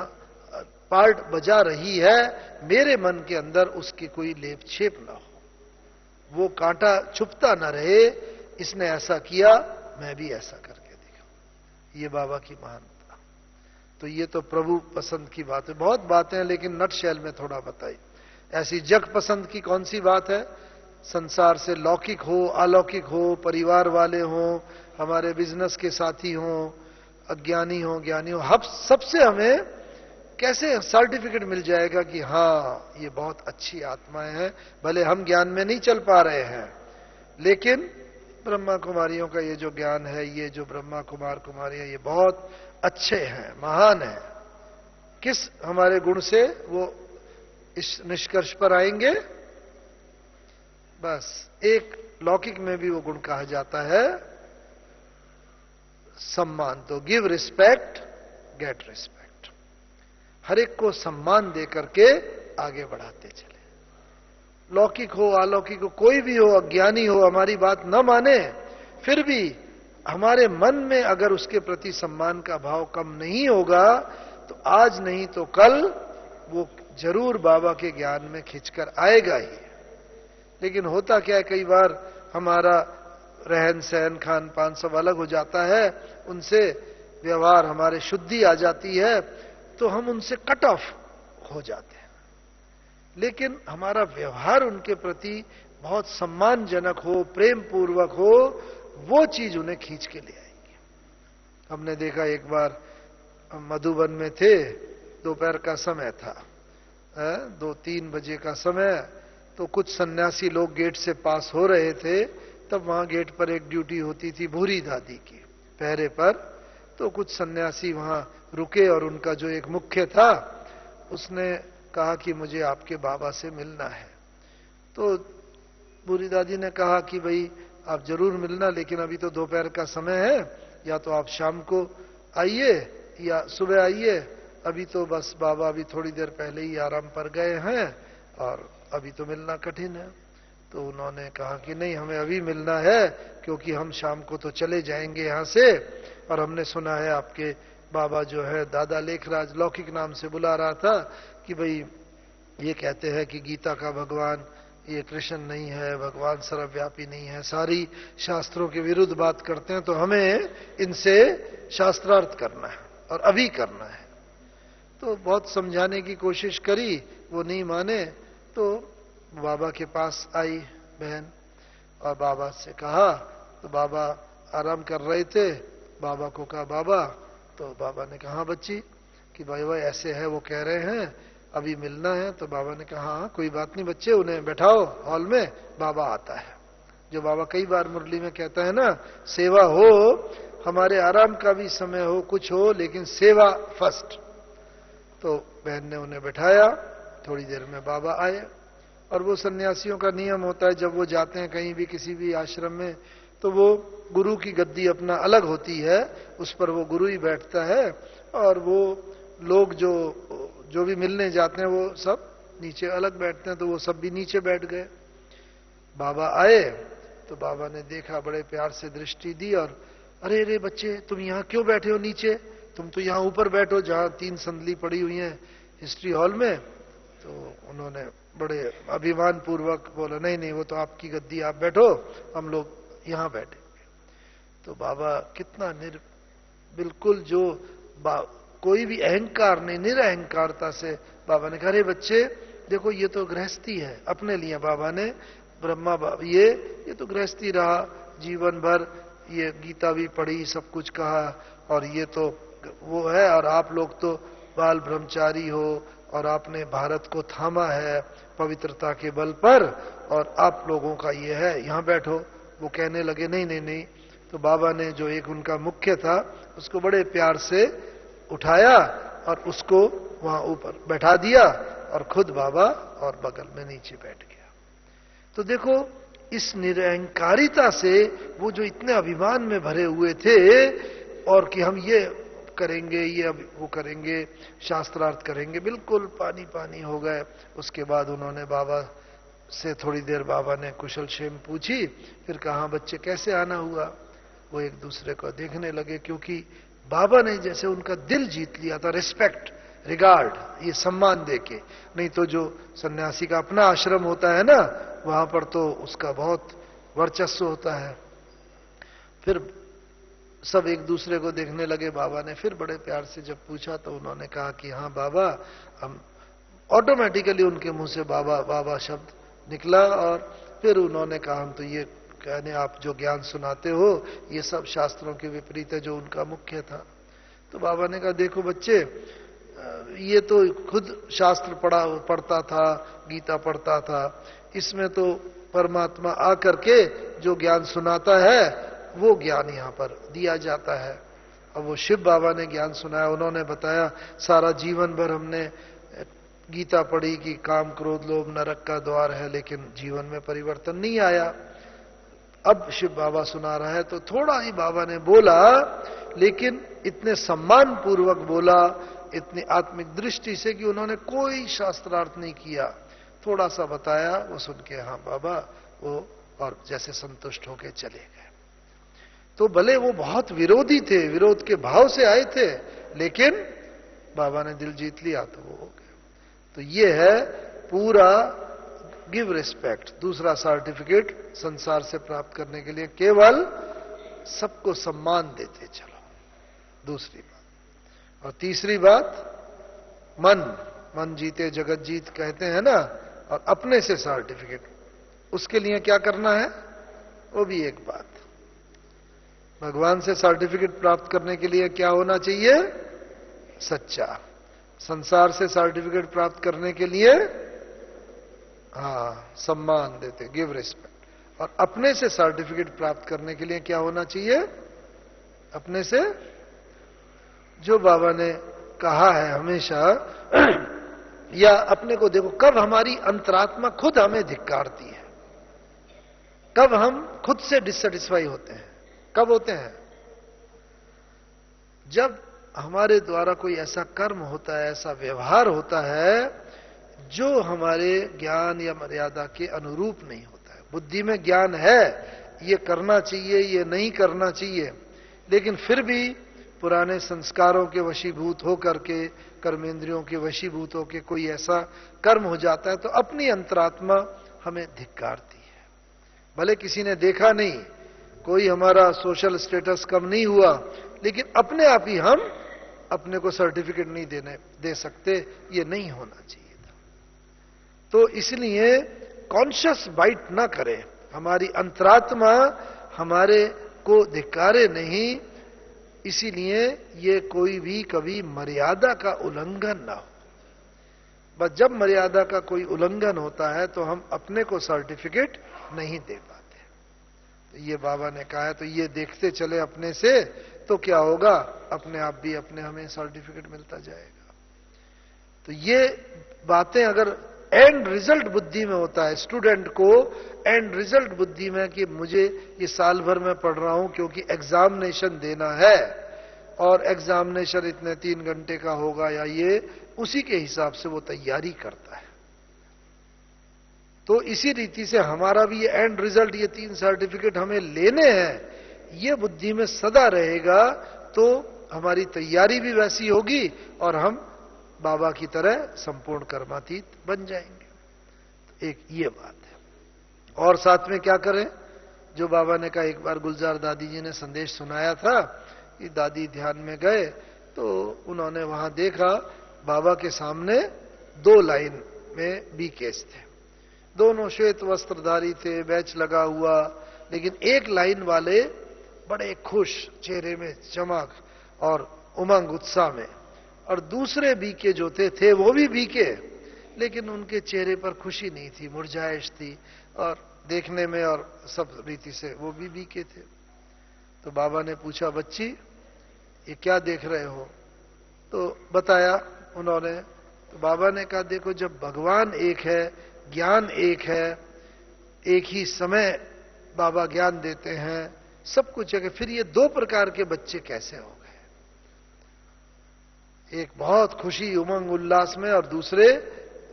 पार्ट बजा रही है, मेरे मन के अंदर उसकी कोई लेप छेप ना हो, वो कांटा छुपता ना रहे, इसने ऐसा किया मैं भी ऐसा करके दिखाऊं। ये बाबा की महानता। तो ये तो प्रभु पसंद की बात है, बहुत बातें हैं लेकिन नट शैल में थोड़ा बताई। ऐसी जग पसंद की कौन सी बात है? संसार से लौकिक हो अलौकिक हो, परिवार वाले हो, हमारे बिजनेस के साथी हो, अज्ञानी हो ज्ञानी हो, हम सबसे हमें कैसे सर्टिफिकेट मिल जाएगा कि हां ये बहुत अच्छी आत्माएं हैं। भले हम ज्ञान में नहीं चल पा रहे हैं, लेकिन ब्रह्मा कुमारियों का ये जो ज्ञान है, ये जो ब्रह्मा कुमार कुमारियां, ये बहुत अच्छे हैं, महान हैं। किस हमारे गुण से वो इस निष्कर्ष पर आएंगे? बस एक लौकिक में भी वो गुण कहा जाता है सम्मान। तो गिव रिस्पेक्ट गेट रिस्पेक्ट, हर एक को सम्मान दे करके आगे बढ़ाते चले। लौकिक हो अलौकिक हो, कोई भी हो, अज्ञानी हो, हमारी बात न माने, फिर भी हमारे मन में अगर उसके प्रति सम्मान का भाव कम नहीं होगा तो आज नहीं तो कल वो जरूर बाबा के ज्ञान में खिंचकर आएगा ही। लेकिन होता क्या है, कई बार हमारा रहन सहन खान पान सब अलग हो जाता है, उनसे व्यवहार हमारे शुद्धि आ जाती है तो हम उनसे कट ऑफ हो जाते हैं। लेकिन हमारा व्यवहार उनके प्रति बहुत सम्मानजनक हो, प्रेम पूर्वक हो, वो चीज उन्हें खींच के ले आएगी। हमने देखा एक बार मधुबन में थे, दोपहर का समय था, 2-3 बजे का समय, तो कुछ सन्यासी लोग गेट से पास हो रहे थे। तब वहां गेट पर एक ड्यूटी होती थी भूरी दादी की पहरे पर। तो कुछ सन्यासी वहां रुके और उनका जो एक मुख्य था उसने कहा कि मुझे आपके बाबा से मिलना है। तो भूरी दादी ने कहा कि भाई आप जरूर मिलना, लेकिन अभी तो दोपहर का समय है, या तो आप शाम को आइए या सुबह आइए, अभी तो बस बाबा अभी थोड़ी देर पहले ही आराम पर गए हैं और अभी तो मिलना कठिन है। तो उन्होंने कहा कि नहीं, हमें अभी मिलना है, क्योंकि हम शाम को तो चले जाएंगे यहां से, और हमने सुना है आपके बाबा जो है दादा लेखराज, लौकिक नाम से बुला रहा था, कि भाई ये कहते हैं कि गीता का भगवान ये कृष्ण नहीं है, भगवान सर्वव्यापी नहीं है, सारी शास्त्रों के विरुद्ध बात करते हैं, तो हमें इनसे शास्त्रार्थ करना है और अभी करना है। तो बहुत समझाने की कोशिश करी, वो नहीं माने। तो बाबा के पास आई बहन और बाबा से कहा, तो बाबा आराम कर रहे थे। बाबा को कहा बाबा, तो बाबा ने कहा बच्ची कि भाई भाई ऐसे है, वो कह रहे हैं अभी मिलना है। तो बाबा ने कहा हाँ कोई बात नहीं बच्चे, उन्हें बैठाओ हॉल में, बाबा आता है। जो बाबा कई बार मुरली में कहता है ना, सेवा हो, हमारे आराम का भी समय हो, कुछ हो, लेकिन सेवा फर्स्ट। तो बहन ने उन्हें बैठाया, थोड़ी देर में बाबा आए। और वो सन्यासियों का नियम होता है, जब वो जाते हैं कहीं भी किसी भी आश्रम में, तो वो गुरु की गद्दी अपना अलग होती है, उस पर वो गुरु ही बैठता है, और वो लोग जो भी मिलने जाते हैं वो सब नीचे अलग बैठते हैं। तो वो सब भी नीचे बैठ गए। बाबा आए तो बाबा ने देखा, बड़े प्यार से दृष्टि दी, और अरे अरे बच्चे तुम यहाँ क्यों बैठे हो नीचे, तुम तो यहाँ ऊपर बैठो जहाँ 3 संदली पड़ी हुई हैं हिस्ट्री हॉल में। तो उन्होंने बड़े अभिमान पूर्वक बोला नहीं नहीं, वो तो आपकी गद्दी, आप बैठो, हम लोग यहाँ बैठे। तो बाबा कितना बिल्कुल जो कोई भी अहंकार नहीं, निरअहंकारता से बाबा ने कहा, अरे बच्चे देखो ये तो गृहस्थी है, अपने लिए बाबा ने ब्रह्मा बाबा ये तो गृहस्थी रहा जीवन भर, ये गीता भी पढ़ी, सब कुछ कहा, और ये तो वो है, और आप लोग तो बाल ब्रह्मचारी हो और आपने भारत को थामा है पवित्रता के बल पर, और आप लोगों का ये है, यहां बैठो। वो कहने लगे नहीं नहीं नहीं। तो बाबा ने जो एक उनका मुख्य था उसको बड़े प्यार से उठाया और उसको वहां ऊपर बैठा दिया, और खुद बाबा और बगल में नीचे बैठ गया। तो देखो इस निरहंकारिता से वो जो इतने अभिमान में भरे हुए थे, और कि हम ये करेंगे, ये वो करेंगे, शास्त्रार्थ करेंगे, बिल्कुल पानी पानी हो गए। उसके बाद उन्होंने बाबा से थोड़ी देर बाबा ने कुशल क्षेम पूछी, फिर कहा बच्चे कैसे आना हुआ। वो एक दूसरे को देखने लगे, क्योंकि बाबा ने जैसे उनका दिल जीत लिया था, रिस्पेक्ट, रिगार्ड, ये सम्मान देके। नहीं तो जो सन्यासी का अपना आश्रम होता है ना, वहां पर तो उसका बहुत वर्चस्व होता है। फिर सब एक दूसरे को देखने लगे। बाबा ने फिर बड़े प्यार से जब पूछा तो उन्होंने कहा कि हाँ बाबा, हम ऑटोमेटिकली उनके मुंह से बाबा बाबा शब्द निकला, और फिर उन्होंने कहा हम तो ये कहने, आप जो ज्ञान सुनाते हो ये सब शास्त्रों के विपरीत है, जो उनका मुख्य था। तो बाबा ने कहा देखो बच्चे, ये तो खुद शास्त्र पढ़ता था, गीता पढ़ता था, इसमें तो परमात्मा आकर के जो ज्ञान सुनाता है वो ज्ञान यहां पर दिया जाता है। अब वो शिव बाबा ने ज्ञान सुनाया, उन्होंने बताया सारा जीवन भर हमने गीता पढ़ी कि काम क्रोध लोभ नरक का द्वार है, लेकिन जीवन में परिवर्तन नहीं आया। अब शिव बाबा सुना रहा है, तो थोड़ा ही बाबा ने बोला, लेकिन इतने सम्मान पूर्वक बोला, इतनी आत्मिक दृष्टि से कि उन्होंने कोई शास्त्रार्थ नहीं किया, थोड़ा सा बताया, वो सुन के हाँ बाबा, वो और जैसे संतुष्ट होके चले गए। तो भले वो बहुत विरोधी थे, विरोध के भाव से आए थे, लेकिन बाबा ने दिल जीत लिया तो वो हो गए। तो ये है पूरा गिव रिस्पेक्ट। दूसरा सर्टिफिकेट संसार से प्राप्त करने के लिए केवल सबको सम्मान देते चलो, दूसरी बात। और तीसरी बात, मन जीते जगत जीत कहते हैं ना, और अपने से सर्टिफिकेट, उसके लिए क्या करना है वो भी एक बात। भगवान से सर्टिफिकेट प्राप्त करने के लिए क्या होना चाहिए? सच्चा। संसार से सर्टिफिकेट प्राप्त करने के लिए सम्मान देते, गिव रिस्पेक्ट। और अपने से सर्टिफिकेट प्राप्त करने के लिए क्या होना चाहिए? अपने से, जो बाबा ने कहा है हमेशा, या अपने को देखो, कब हमारी अंतरात्मा खुद हमें धिक्कारती है, कब हम खुद से डिससेटिस्फाई होते हैं, कब होते हैं? जब हमारे द्वारा कोई ऐसा कर्म होता है, ऐसा व्यवहार होता है जो हमारे ज्ञान या मर्यादा के अनुरूप नहीं होता है। बुद्धि में ज्ञान है, ये करना चाहिए, ये नहीं करना चाहिए, लेकिन फिर भी पुराने संस्कारों के वशीभूत होकर के, कर्मेंद्रियों के वशीभूत होकर कोई ऐसा कर्म हो जाता है, तो अपनी अंतरात्मा हमें धिक्कारती है। भले किसी ने देखा नहीं, कोई हमारा सोशल स्टेटस कम नहीं हुआ, लेकिन अपने आप ही हम अपने को सर्टिफिकेट नहीं दे सकते, ये नहीं होना चाहिए था। तो इसलिए कॉन्शियस बाइट ना करें, हमारी अंतरात्मा हमारे को धिक्कारे नहीं, इसीलिए ये कोई भी कभी मर्यादा का उल्लंघन ना हो। बस जब मर्यादा का कोई उल्लंघन होता है तो हम अपने को सर्टिफिकेट नहीं दे पाते। तो ये बाबा ने कहा है, तो ये देखते चले अपने से, तो क्या होगा, अपने आप भी अपने हमें सर्टिफिकेट मिलता जाएगा। तो ये बातें अगर एंड रिजल्ट बुद्धि में होता है, स्टूडेंट को एंड रिजल्ट बुद्धि में कि मुझे ये साल भर में पढ़ रहा हूं क्योंकि एग्जामिनेशन देना है, और एग्जामिनेशन इतने 3 घंटे का होगा या ये, उसी के हिसाब से वो तैयारी करता है। तो इसी रीति से हमारा भी ये एंड रिजल्ट, ये 3 सर्टिफिकेट हमें लेने हैं, ये बुद्धि में सदा रहेगा, तो हमारी तैयारी भी वैसी होगी और हम बाबा की तरह संपूर्ण कर्मातीत बन जाएंगे। तो एक ये बात है। और साथ में क्या करें, जो बाबा ने कहा, एक बार गुलजार दादी जी ने संदेश सुनाया था कि दादी ध्यान में गए तो उन्होंने वहां देखा बाबा के सामने 2 लाइन में बीकेस थे। दोनों श्वेत वस्त्रधारी थे, बैच लगा हुआ, लेकिन एक लाइन वाले बड़े खुश, चेहरे में चमक और उमंग उत्साह में, और दूसरे बीके जो थे वो भी बीके, लेकिन उनके चेहरे पर खुशी नहीं थी, मुरझाइश थी, और देखने में और सब रीति से वो भी बीके थे। तो बाबा ने पूछा, बच्ची ये क्या देख रहे हो? तो बताया उन्होंने। तो बाबा ने कहा, देखो जब भगवान एक है, ज्ञान एक है, एक ही समय बाबा ज्ञान देते हैं, सब कुछ है, कि फिर ये दो प्रकार के बच्चे कैसे हो गए? एक बहुत खुशी उमंग उल्लास में और दूसरे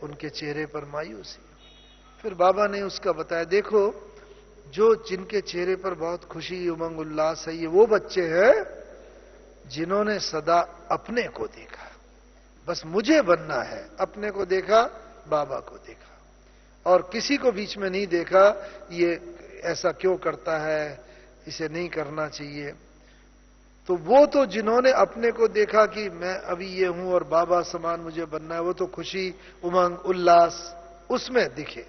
उनके चेहरे पर मायूसी। फिर बाबा ने उसका बताया, देखो जो जिनके चेहरे पर बहुत खुशी उमंग उल्लास है, ये वो बच्चे हैं जिन्होंने सदा अपने को देखा, बस मुझे बनना है, अपने को देखा, बाबा को देखा, और किसी को बीच में नहीं देखा, ये ऐसा क्यों करता है, इसे नहीं करना चाहिए। तो वो तो जिन्होंने अपने को देखा कि मैं अभी ये हूं और बाबा समान मुझे बनना है, वो तो खुशी उमंग उल्लास उसमें दिखे।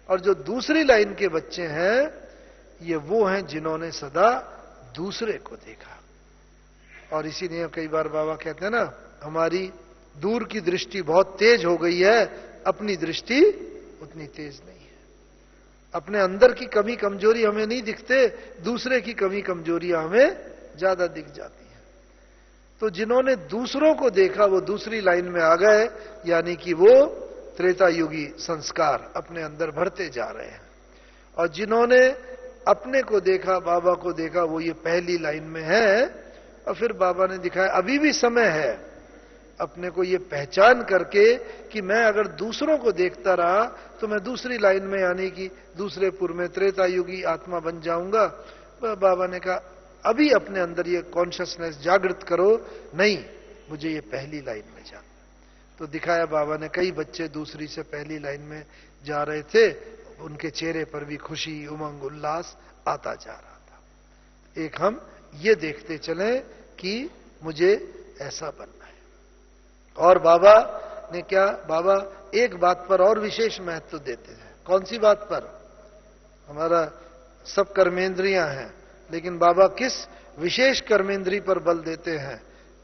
और जो दूसरी लाइन के बच्चे हैं, ये वो हैं जिन्होंने सदा दूसरे को देखा। और इसीलिए कई बार बाबा कहते हैं ना, हमारी दूर की दृष्टि बहुत तेज हो गई है, अपनी दृष्टि उतनी तेज नहीं है। अपने अंदर की कमी कमजोरी हमें नहीं दिखते, दूसरे की कमी कमजोरियां हमें ज्यादा दिख जाती हैं। तो जिन्होंने दूसरों को देखा वो दूसरी लाइन में आ गए, यानी कि वो त्रेता युगी संस्कार अपने अंदर भरते जा रहे हैं। और जिन्होंने अपने को देखा, बाबा को देखा, वो ये पहली लाइन में है। और फिर बाबा ने दिखाया अभी भी समय है अपने को ये पहचान करके कि मैं अगर दूसरों को देखता रहा तो मैं दूसरी लाइन में, यानी कि दूसरे पुर में त्रेता युगी आत्मा बन जाऊंगा। बाबा ने कहा अभी अपने अंदर ये कॉन्शियसनेस जागृत करो, नहीं मुझे ये पहली लाइन में जाना। तो दिखाया बाबा ने, कई बच्चे दूसरी से पहली लाइन में जा रहे थे, उनके चेहरे पर भी खुशी उमंग उल्लास आता जा रहा था। एक हम ये देखते चले कि मुझे ऐसा बनना है। और बाबा ने क्या, बाबा एक बात पर और विशेष महत्व देते हैं। कौन सी बात पर? हमारा सब कर्मेंद्रियां हैं, लेकिन बाबा किस विशेष कर्मेंद्री पर बल देते हैं?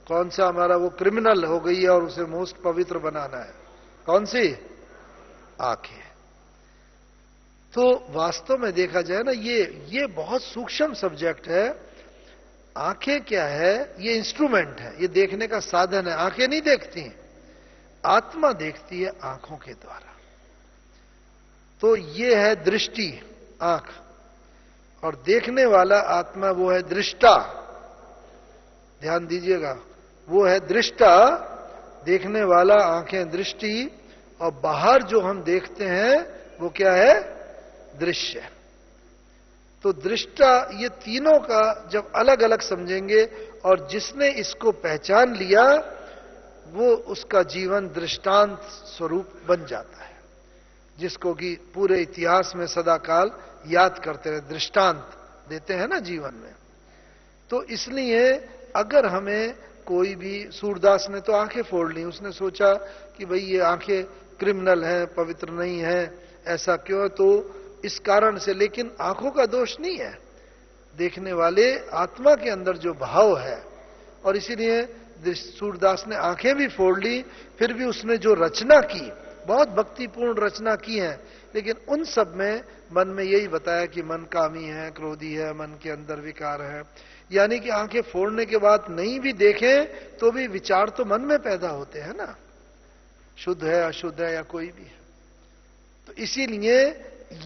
कौन सा हमारा वो क्रिमिनल हो गई है और उसे मोस्ट पवित्र बनाना है? कौन सी? आंखें। तो वास्तव में देखा जाए ना, ये बहुत सूक्ष्म सब्जेक्ट है। आंखें क्या है? ये इंस्ट्रूमेंट है, ये देखने का साधन है। आंखें नहीं देखती, आत्मा देखती है आंखों के द्वारा। तो ये है दृष्टि, आंख, और देखने वाला आत्मा वो है दृष्टा। ध्यान दीजिएगा, वो है दृष्टा, देखने वाला आंखें दृष्टि, और बाहर जो हम देखते हैं वो क्या है? दृश्य। तो दृष्टा, ये तीनों का जब अलग अलग समझेंगे, और जिसने इसको पहचान लिया वो उसका जीवन दृष्टांत स्वरूप बन जाता है, जिसको कि पूरे इतिहास में सदा काल याद करते रहे, दृष्टांत देते हैं ना जीवन में। तो इसलिए अगर हमें कोई भी, सूरदास ने तो आंखें फोड़ ली, उसने सोचा कि भाई ये आंखें क्रिमिनल हैं, पवित्र नहीं है, ऐसा क्यों? तो इस कारण से, लेकिन आंखों का दोष नहीं है, देखने वाले आत्मा के अंदर जो भाव है। और इसीलिए सूरदास ने आंखें भी फोड़ ली, फिर भी उसने जो रचना की, बहुत भक्तिपूर्ण रचना की है, लेकिन उन सब में मन में यही बताया कि मन कामी है, क्रोधी है, मन के अंदर विकार है। यानी कि आंखें फोड़ने के बाद नहीं भी देखें तो भी विचार तो मन में पैदा होते हैं ना, शुद्ध है अशुद्ध है या कोई भी है। तो इसीलिए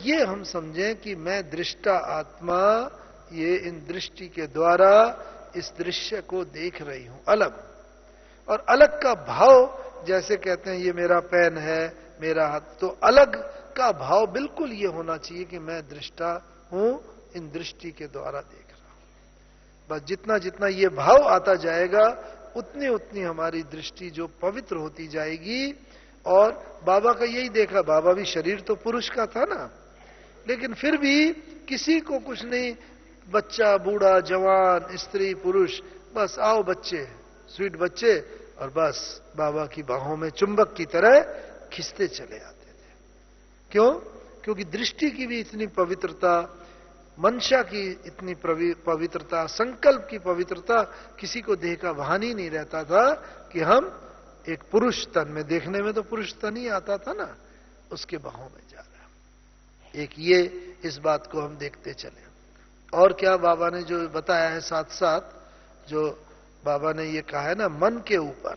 ये हम समझें कि मैं दृष्टा आत्मा, ये इन दृष्टि के द्वारा इस दृश्य को देख रही हूं, अलग। और अलग का भाव, जैसे कहते हैं ये मेरा पेन है, मेरा हाथ, तो अलग का भाव बिल्कुल ये होना चाहिए कि मैं दृष्टा हूं, इन दृष्टि के द्वारा देख रहा हूं। बस जितना जितना ये भाव आता जाएगा, उतनी उतनी हमारी दृष्टि जो पवित्र होती जाएगी। और बाबा का यही देखा, बाबा भी शरीर तो पुरुष का था ना, लेकिन फिर भी किसी को कुछ नहीं, बच्चा बूढ़ा जवान स्त्री पुरुष, बस आओ बच्चे, स्वीट बच्चे, और बस बाबा की बाहों में चुंबक की तरह खिंचते चले आते थे। क्यों? क्योंकि दृष्टि की भी इतनी पवित्रता, मंशा की इतनी पवित्रता, संकल्प की पवित्रता, किसी को देह का भान ही नहीं रहता था कि हम एक पुरुष तन में, देखने में तो पुरुष तन ही आता था ना, उसके बाहों में जा रहा। एक ये, इस बात को हम देखते चले। और क्या बाबा ने जो बताया है साथ साथ, जो बाबा ने ये कहा है ना मन के ऊपर,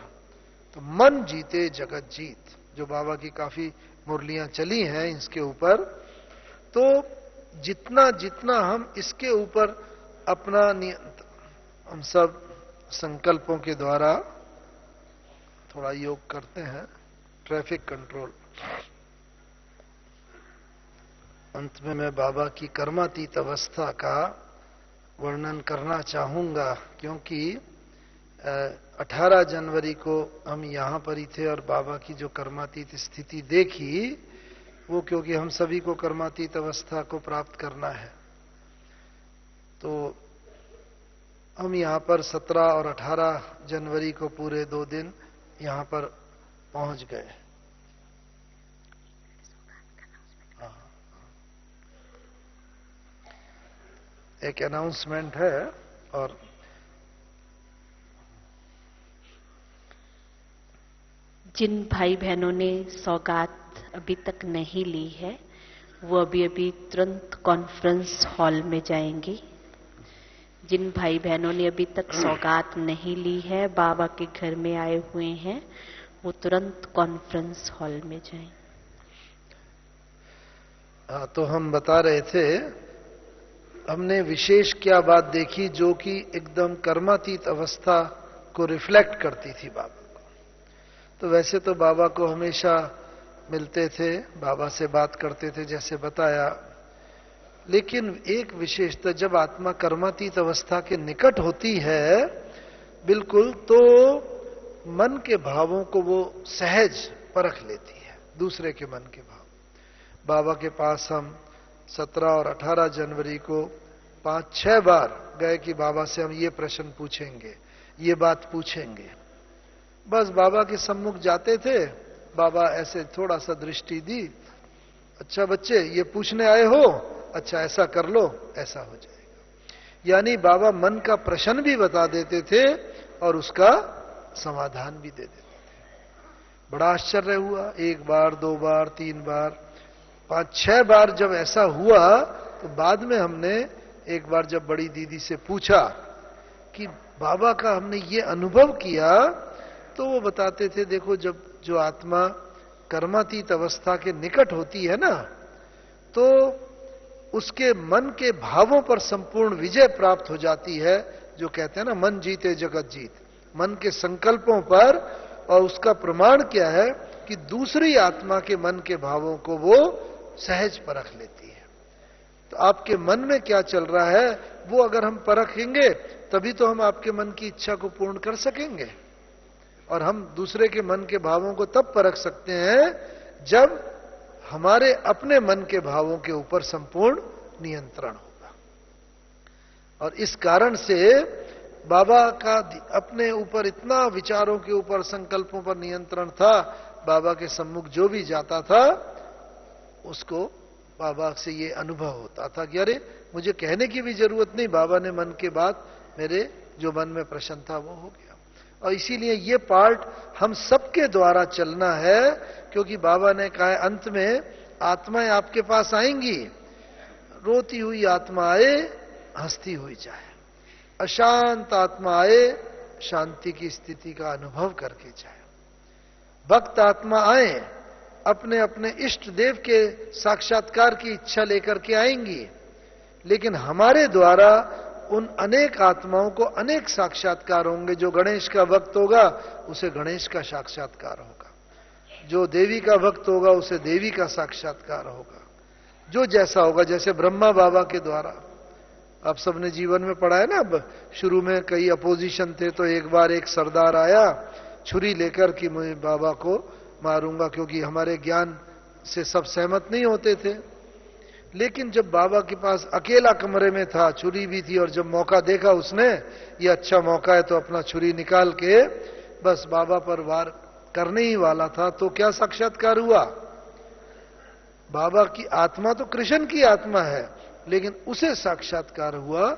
तो मन जीते जगत जीत, जो बाबा की काफी मुरलियां चली हैं इसके ऊपर, तो जितना जितना हम इसके ऊपर अपना हम सब संकल्पों के द्वारा थोड़ा योग करते हैं, ट्रैफिक कंट्रोल। अंत में मैं बाबा की कर्मातीत अवस्था का वर्णन करना चाहूंगा, क्योंकि 18 जनवरी को हम यहां पर ही थे और बाबा की जो कर्मातीत स्थिति देखी, वो क्योंकि हम सभी को कर्मातीत अवस्था को प्राप्त करना है, तो हम यहां पर 17 और 18 जनवरी को पूरे 2 दिन यहां पर पहुंच गए। एक अनाउंसमेंट है, और जिन भाई बहनों ने सौगात अभी तक नहीं ली है, वो अभी अभी तुरंत कॉन्फ्रेंस हॉल में जाएंगे। जिन भाई बहनों ने अभी तक सौगात नहीं ली है, बाबा के घर में आए हुए हैं, वो तुरंत कॉन्फ्रेंस हॉल में जाएं। तो हम बता रहे थे, हमने विशेष क्या बात देखी जो कि एकदम कर्मातीत अवस्था को रिफ्लेक्ट करती थी बाबा को। तो वैसे तो बाबा को हमेशा मिलते थे, बाबा से बात करते थे जैसे बताया, लेकिन एक विशेषता, जब आत्मा कर्मातीत अवस्था के निकट होती है बिल्कुल, तो मन के भावों को वो सहज परख लेती है, दूसरे के मन के भाव। बाबा के पास हम 17 और 18 जनवरी को 5-6 बार गए कि बाबा से हम ये प्रश्न पूछेंगे, ये बात पूछेंगे। बस बाबा के सम्मुख जाते थे, बाबा ऐसे थोड़ा सा दृष्टि दी, अच्छा बच्चे ये पूछने आए हो, अच्छा ऐसा कर लो, ऐसा हो जाएगा। यानी बाबा मन का प्रश्न भी बता देते थे और उसका समाधान भी दे देते थे। बड़ा आश्चर्य हुआ, 1 बार 2 बार 3 बार 5-6 बार जब ऐसा हुआ, तो बाद में हमने एक बार जब बड़ी दीदी से पूछा कि बाबा का हमने ये अनुभव किया, तो वो बताते थे देखो, जब जो आत्मा कर्मातीत अवस्था के निकट होती है ना, तो उसके मन के भावों पर संपूर्ण विजय प्राप्त हो जाती है। जो कहते हैं ना मन जीते जगत जीत, मन के संकल्पों पर। और उसका प्रमाण क्या है कि दूसरी आत्मा के मन के भावों को वो सहज परख लेती है। तो आपके मन में क्या चल रहा है वो अगर हम परखेंगे, तभी तो हम आपके मन की इच्छा को पूर्ण कर सकेंगे। और हम दूसरे के मन के भावों को तब परख सकते हैं जब हमारे अपने मन के भावों के ऊपर संपूर्ण नियंत्रण होगा। और इस कारण से बाबा का अपने ऊपर इतना विचारों के ऊपर, संकल्पों पर नियंत्रण था। बाबा के सम्मुख जो भी जाता था उसको बाबा से ये अनुभव होता था कि अरे मुझे कहने की भी जरूरत नहीं, बाबा ने मन के बाद मेरे जो मन में प्रश्न था वो हो गया। और इसीलिए ये पार्ट हम सबके द्वारा चलना है, क्योंकि बाबा ने कहा है अंत में आत्माएं आपके पास आएंगी, रोती हुई आत्मा आए, हंसती हुई जाए, अशांत आत्मा आए, शांति की स्थिति का अनुभव करके जाए। भक्त आत्मा आए, अपने अपने इष्ट देव के साक्षात्कार की इच्छा लेकर के आएंगी, लेकिन हमारे द्वारा उन अनेक आत्माओं को अनेक साक्षात्कार होंगे। जो गणेश का भक्त होगा उसे गणेश का साक्षात्कार होगा, जो देवी का भक्त होगा उसे देवी का साक्षात्कार होगा, जो जैसा होगा। जैसे ब्रह्मा बाबा के द्वारा आप सबने जीवन में पढ़ा है ना, अब शुरू में कई अपोजिशन थे, तो एक बार एक सरदार आया छुरी लेकर कि मैं बाबा को मारूंगा, क्योंकि हमारे ज्ञान से सब सहमत नहीं होते थे। लेकिन जब बाबा के पास अकेला कमरे में था, छुरी भी थी, और जब मौका देखा उसने, ये अच्छा मौका है, तो अपना छुरी निकाल के बस बाबा पर वार करने ही वाला था, तो क्या साक्षात्कार हुआ? बाबा की आत्मा तो कृष्ण की आत्मा है, लेकिन उसे साक्षात्कार हुआ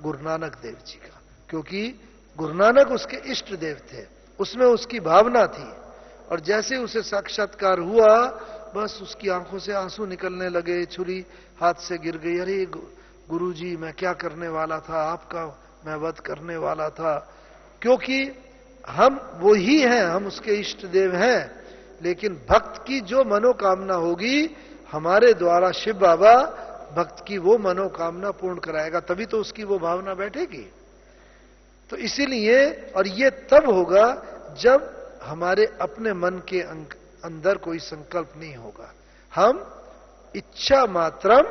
गुरु नानक देव जी का, क्योंकि गुरु नानक उसके इष्ट देव थे, उसमें उसकी भावना थी। और जैसे उसे साक्षात्कार हुआ, बस उसकी आंखों से आंसू निकलने लगे, छुरी हाथ से गिर गई। अरे गुरुजी, मैं क्या करने वाला था, आपका मैं वध करने वाला था। क्योंकि हम वो ही हैं, हम उसके इष्ट देव हैं, लेकिन भक्त की जो मनोकामना होगी हमारे द्वारा शिव बाबा भक्त की वो मनोकामना पूर्ण कराएगा, तभी तो उसकी वो भावना बैठेगी। तो इसीलिए, और ये तब होगा जब हमारे अपने मन के अंदर कोई संकल्प नहीं होगा, हम इच्छा मात्रम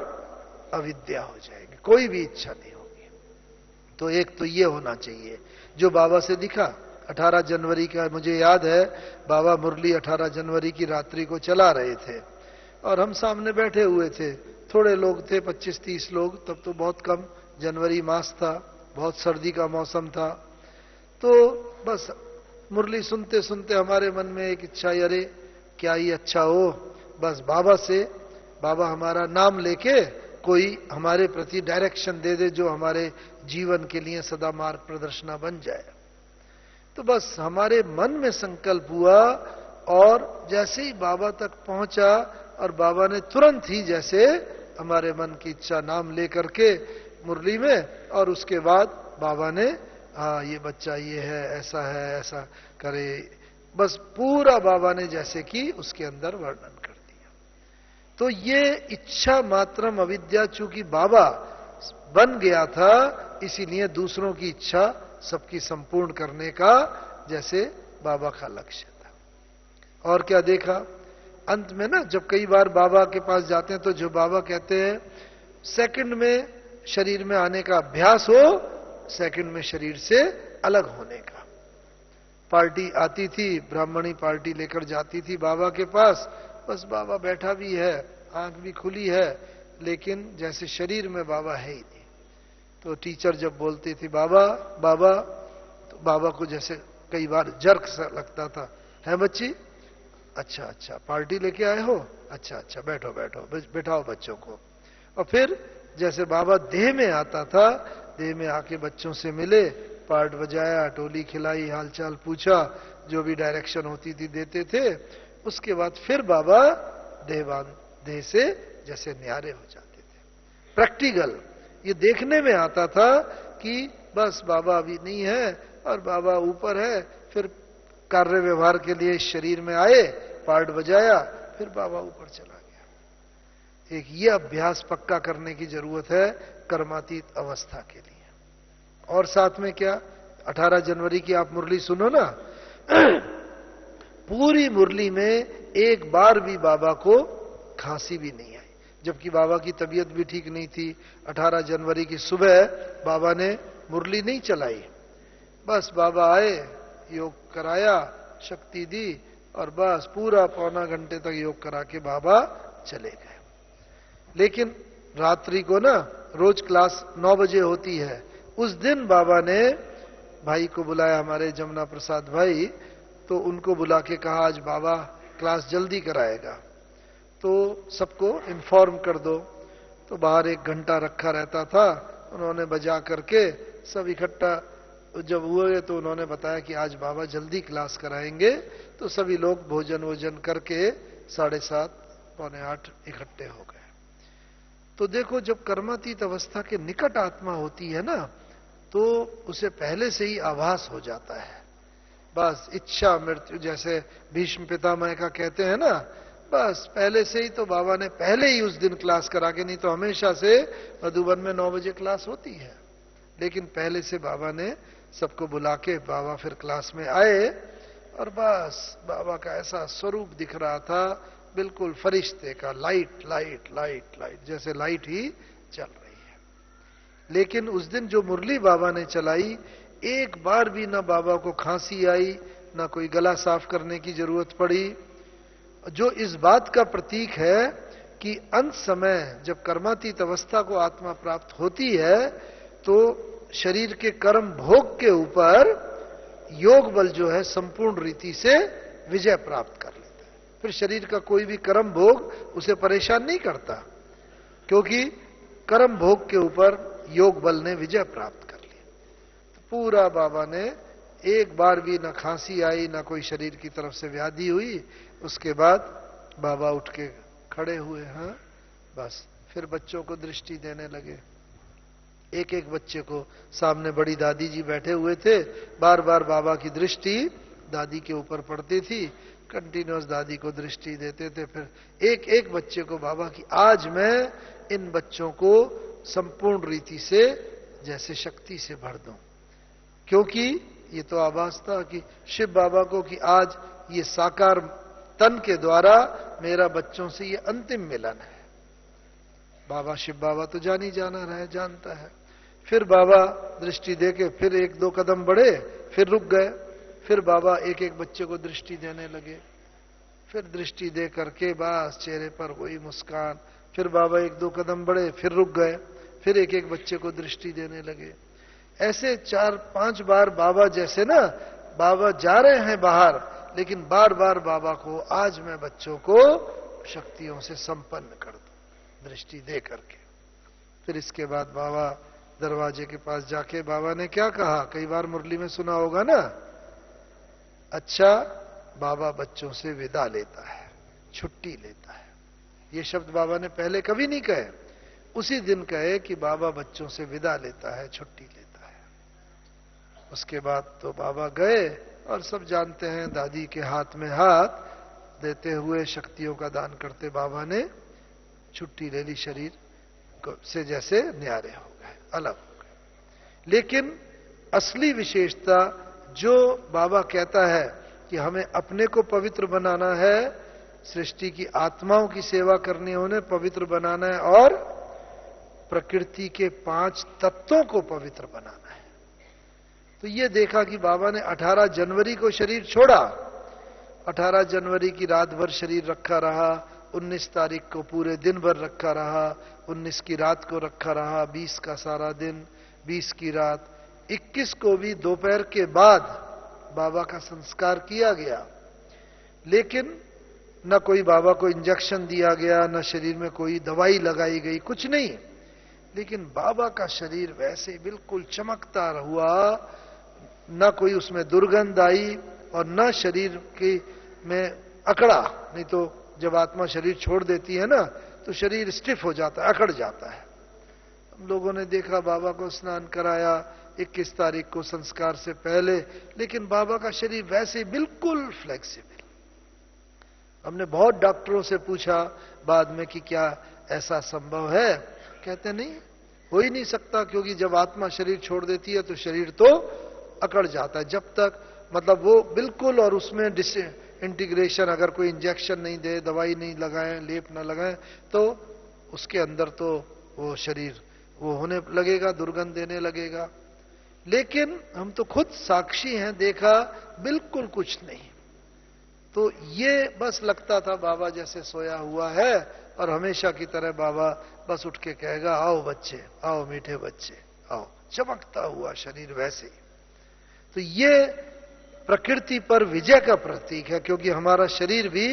अविद्या हो जाएंगे, कोई भी इच्छा नहीं होगी। तो एक तो ये होना चाहिए जो बाबा से दिखा। 18 जनवरी का मुझे याद है, बाबा मुरली 18 जनवरी की रात्रि को चला रहे थे और हम सामने बैठे हुए थे। थोड़े लोग थे, 25-30 लोग, तब तो बहुत कम, जनवरी मास था, बहुत सर्दी का मौसम था। तो बस मुरली सुनते सुनते हमारे मन में एक इच्छा, अरे क्या ही अच्छा हो, बस बाबा से, बाबा हमारा नाम लेके कोई हमारे प्रति डायरेक्शन दे दे जो हमारे जीवन के लिए सदा मार्ग प्रदर्शना बन जाए। तो बस हमारे मन में संकल्प हुआ और जैसे ही बाबा तक पहुंचा और बाबा ने तुरंत ही जैसे हमारे मन की इच्छा नाम लेकर के मुरली में, और उसके बाद बाबा ने, हाँ ये बच्चा ये है, ऐसा करे, बस पूरा बाबा ने जैसे कि उसके अंदर वर्णन कर दिया। तो ये इच्छा मात्रम अविद्या, चूंकि बाबा बन गया था, इसीलिए दूसरों की इच्छा सबकी संपूर्ण करने का जैसे बाबा का लक्ष्य था। और क्या देखा अंत में ना, जब कई बार बाबा के पास जाते हैं तो जो बाबा कहते हैं, सेकंड में शरीर में आने का अभ्यास हो, सेकंड में शरीर से अलग होने का। पार्टी आती थी, ब्राह्मणी पार्टी लेकर जाती थी बाबा के पास, बस बाबा बैठा भी है, आंख भी खुली है, लेकिन जैसे शरीर में बाबा है ही नहीं। तो टीचर जब बोलती थी बाबा बाबा, तो बाबा को जैसे कई बार जर्क सा लगता था, है बच्ची, अच्छा अच्छा पार्टी लेके आए हो, अच्छा अच्छा बैठो बैठो, बैठाओ बच्चों को। और फिर जैसे बाबा देह में आता था, देह में आके बच्चों से मिले, पार्ट बजाया, टोली खिलाई, हालचाल पूछा, जो भी डायरेक्शन होती थी देते थे। उसके बाद फिर बाबा देह से जैसे न्यारे हो जाते थे। प्रैक्टिकल ये देखने में आता था कि बस बाबा अभी नहीं है और बाबा ऊपर है। फिर कार्य व्यवहार के लिए शरीर में आए, पार्ट बजाया, फिर बाबा ऊपर चला गया। एक ये अभ्यास पक्का करने की जरूरत है कर्मातीत अवस्था के लिए। और साथ में क्या, 18 जनवरी की आप मुरली सुनो ना, पूरी मुरली में एक बार भी बाबा को खांसी भी नहीं आई, जबकि बाबा की तबीयत भी ठीक नहीं थी। 18 जनवरी की सुबह बाबा ने मुरली नहीं चलाई, बस बाबा आए, योग कराया, शक्ति दी, और बस पूरा पौना घंटे तक योग करा के बाबा चले गए। लेकिन रात्रि को ना रोज क्लास 9 बजे होती है, उस दिन बाबा ने भाई को बुलाया, हमारे जमुना प्रसाद भाई, तो उनको बुला के कहा आज बाबा क्लास जल्दी कराएगा, तो सबको इन्फॉर्म कर दो। तो बाहर 1 घंटा रखा रहता था, उन्होंने बजा करके सब इकट्ठा जब हुए तो उन्होंने बताया कि आज बाबा जल्दी क्लास कराएंगे। तो सभी लोग भोजन वोजन करके 7:30 पौने 8 इकट्ठे हो गए। तो देखो, जब कर्मातीत अवस्था के निकट आत्मा होती है ना, तो उसे पहले से ही आभास हो जाता है। बस इच्छा मृत्यु, जैसे भीष्म पितामह का कहते हैं ना, बस पहले से ही तो बाबा ने पहले ही उस दिन क्लास करा के, नहीं तो हमेशा से मधुबन में 9 बजे क्लास होती है, लेकिन पहले से बाबा ने सबको बुला के बाबा फिर क्लास में आए, और बस बाबा का ऐसा स्वरूप दिख रहा था, बिल्कुल फरिश्ते का, लाइट लाइट लाइट लाइट, जैसे लाइट ही चल रही है। लेकिन उस दिन जो मुरली बाबा ने चलाई, एक बार भी ना बाबा को खांसी आई, ना कोई गला साफ करने की जरूरत पड़ी, जो इस बात का प्रतीक है कि अंत समय जब कर्मातीत अवस्था को आत्मा प्राप्त होती है, तो शरीर के कर्म भोग के ऊपर योग बल जो है संपूर्ण रीति से विजय प्राप्त कर लेता है। फिर शरीर का कोई भी कर्म भोग उसे परेशान नहीं करता, क्योंकि कर्म भोग के ऊपर योग बल ने विजय प्राप्त कर ली। तो पूरा बाबा ने एक बार भी ना खांसी आई, ना कोई शरीर की तरफ से व्याधि हुई। उसके बाद बाबा उठ के खड़े हुए। हाँ, बस फिर बच्चों को दृष्टि देने लगे। एक एक बच्चे को, सामने बड़ी दादी जी बैठे हुए थे, बार बार बाबा की दृष्टि दादी के ऊपर पड़ती थी, कंटिन्यूअस दादी को दृष्टि देते थे। फिर एक एक बच्चे को बाबा की, आज मैं इन बच्चों को संपूर्ण रीति से जैसे शक्ति से भर दूं, क्योंकि ये तो आभास था कि शिव बाबा को कि आज ये साकार तन के द्वारा मेरा बच्चों से ये अंतिम मिलन है। बाबा शिव बाबा तो जानी जाना रहे, जानता है। फिर बाबा दृष्टि देके फिर एक दो कदम बढ़े, फिर रुक गए। फिर बाबा एक एक बच्चे को दृष्टि देने लगे। फिर दृष्टि दे करके बस चेहरे पर हुई मुस्कान। फिर बाबा एक दो कदम बढ़े, फिर रुक गए, फिर एक एक बच्चे को दृष्टि देने लगे। ऐसे 4-5 बार बाबा, जैसे ना बाबा जा रहे हैं बाहर, लेकिन बार बार बाबा को, आज मैं बच्चों को शक्तियों से संपन्न कर दूं, दृष्टि दे करके। फिर इसके बाद बाबा दरवाजे के पास जाके बाबा ने क्या कहा, कई बार मुरली में सुना होगा ना, अच्छा बाबा बच्चों से विदा लेता है, छुट्टी लेता है। ये शब्द बाबा ने पहले कभी नहीं कहे, उसी दिन कहे कि बाबा बच्चों से विदा लेता है, छुट्टी लेता है। उसके बाद तो बाबा गए, और सब जानते हैं दादी के हाथ में हाथ देते हुए, शक्तियों का दान करते बाबा ने छुट्टी ले ली, शरीर से जैसे न्यारे हो गए, अलग हो गए। लेकिन असली विशेषता जो बाबा कहता है कि हमें अपने को पवित्र बनाना है, सृष्टि की आत्माओं की सेवा करनी है, उन्हें पवित्र बनाना है, और प्रकृति के 5 तत्वों को पवित्र बनाना है। तो ये देखा कि बाबा ने 18 जनवरी को शरीर छोड़ा, 18 जनवरी की रात भर शरीर रखा रहा, 19 तारीख को पूरे दिन भर रखा रहा, 19 की रात को रखा रहा, 20 का सारा दिन, 20 की रात, 21 को भी दोपहर के बाद बाबा का संस्कार किया गया। लेकिन न कोई बाबा को इंजेक्शन दिया गया, न शरीर में कोई दवाई लगाई गई, कुछ नहीं। लेकिन बाबा का शरीर वैसे बिल्कुल चमकता हुआ, न कोई उसमें दुर्गंध आई, और न शरीर की में अकड़ा। नहीं तो जब आत्मा शरीर छोड़ देती है ना, तो शरीर स्टिफ हो जाता है, अकड़ जाता है। हम लोगों ने देखा, बाबा को स्नान कराया 21 तारीख को संस्कार से पहले, लेकिन बाबा का शरीर वैसे बिल्कुल फ्लेक्सिबल। हमने बहुत डॉक्टरों से पूछा बाद में कि क्या ऐसा संभव है, कहते नहीं, हो ही नहीं सकता, क्योंकि जब आत्मा शरीर छोड़ देती है तो शरीर तो अकड़ जाता है। जब तक मतलब वो बिल्कुल, और उसमें इंटीग्रेशन, अगर कोई इंजेक्शन नहीं दे, दवाई नहीं लगाए, लेप ना लगाए, तो उसके अंदर तो वो शरीर वो होने लगेगा, दुर्गंध देने लगेगा। लेकिन हम तो खुद साक्षी हैं, देखा बिल्कुल कुछ नहीं। तो ये बस लगता था बाबा जैसे सोया हुआ है, और हमेशा की तरह बाबा बस उठ के कहेगा, आओ बच्चे, आओ मीठे बच्चे, आओ, चमकता हुआ शरीर वैसे ही। तो ये प्रकृति पर विजय का प्रतीक है, क्योंकि हमारा शरीर भी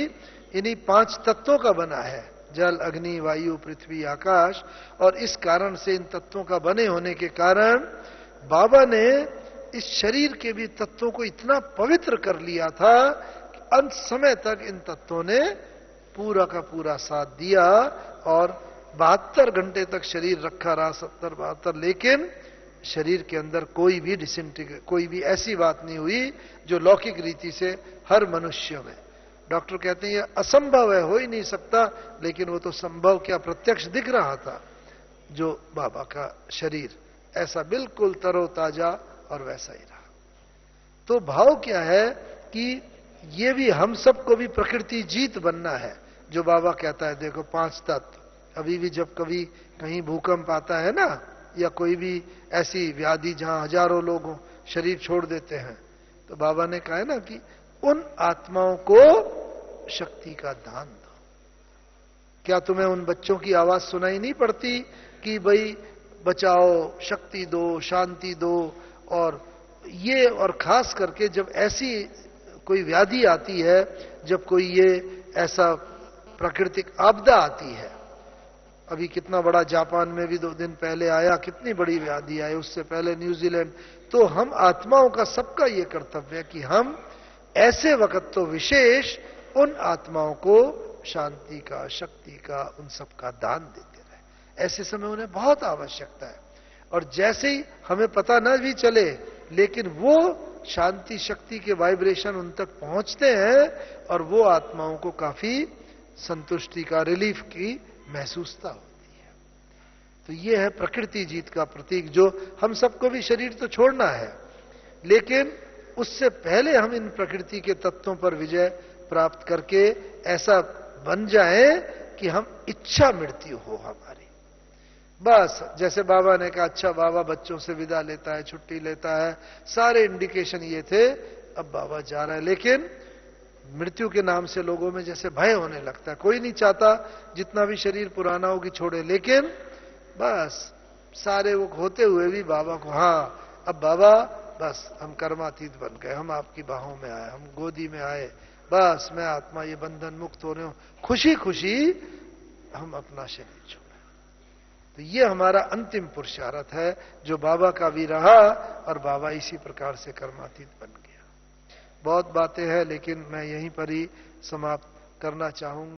इन्हीं 5 तत्वों का बना है, जल, अग्नि, वायु, पृथ्वी, आकाश। और इस कारण से, इन तत्वों का बने होने के कारण, बाबा ने इस शरीर के भी तत्वों को इतना पवित्र कर लिया था कि अंत समय तक इन तत्वों ने पूरा का पूरा साथ दिया, और 72 घंटे तक शरीर रखा रहा, 70-72, लेकिन शरीर के अंदर कोई भी डिसइंटीग्रेट, कोई भी ऐसी बात नहीं हुई जो लौकिक रीति से हर मनुष्य में। डॉक्टर कहते हैं ये असंभव है, हो ही नहीं सकता, लेकिन वो तो संभव क्या, प्रत्यक्ष दिख रहा था। जो बाबा का शरीर ऐसा बिल्कुल तरोताजा और वैसा ही रहा। तो भाव क्या है कि ये भी हम सबको भी प्रकृति जीत बनना है। जो बाबा कहता है, देखो 5 तत्व। अभी भी जब कभी कहीं भूकंप आता है ना, या कोई भी ऐसी व्याधि जहां हजारों लोग शरीर छोड़ देते हैं, तो बाबा ने कहा है ना कि उन आत्माओं को शक्ति का दान दो। क्या तुम्हें उन बच्चों की आवाज सुनाई नहीं पड़ती कि भाई बचाओ, शक्ति दो, शांति दो? और ये, और खास करके जब ऐसी कोई व्याधि आती है, जब कोई ये ऐसा प्राकृतिक आपदा आती है, अभी कितना बड़ा जापान में भी 2 दिन पहले आया, कितनी बड़ी व्याधि आई, उससे पहले न्यूजीलैंड, तो हम आत्माओं का सबका ये कर्तव्य है कि हम ऐसे वक्त तो विशेष उन आत्माओं को शांति का, शक्ति का, उन सब का दान देते रहे। ऐसे समय उन्हें बहुत आवश्यकता है, और जैसे ही हमें पता न भी चले, लेकिन वो शांति शक्ति के वाइब्रेशन उन तक पहुंचते हैं और वो आत्माओं को काफी संतुष्टि का, रिलीफ की महसूसता होती है। तो ये है प्रकृति जीत का प्रतीक, जो हम सबको भी शरीर तो छोड़ना है, लेकिन उससे पहले हम इन प्रकृति के तत्वों पर विजय प्राप्त करके ऐसा बन जाए कि हम इच्छा मृत्यु हो हमारी। बस जैसे बाबा ने कहा, अच्छा बाबा बच्चों से विदा लेता है, छुट्टी लेता है, सारे इंडिकेशन ये थे, अब बाबा जा रहा है, लेकिन मृत्यु के नाम से लोगों में जैसे भय होने लगता है। कोई नहीं चाहता जितना भी शरीर पुराना हो कि छोड़े, लेकिन बस सारे वो होते हुए भी बाबा को, हाँ अब बाबा बस हम कर्मातीत बन गए, हम आपकी बाहों में आए, हम गोदी में आए, बस मैं आत्मा ये बंधन मुक्त हो रहे हूं, खुशी खुशी हम अपना शरीर छोड़े। तो ये हमारा अंतिम पुरुषार्थ है, जो बाबा का भी रहा, और बाबा इसी प्रकार से कर्मातीत बन गया। बहुत बातें हैं, लेकिन मैं यहीं पर ही समाप्त करना चाहूंगा।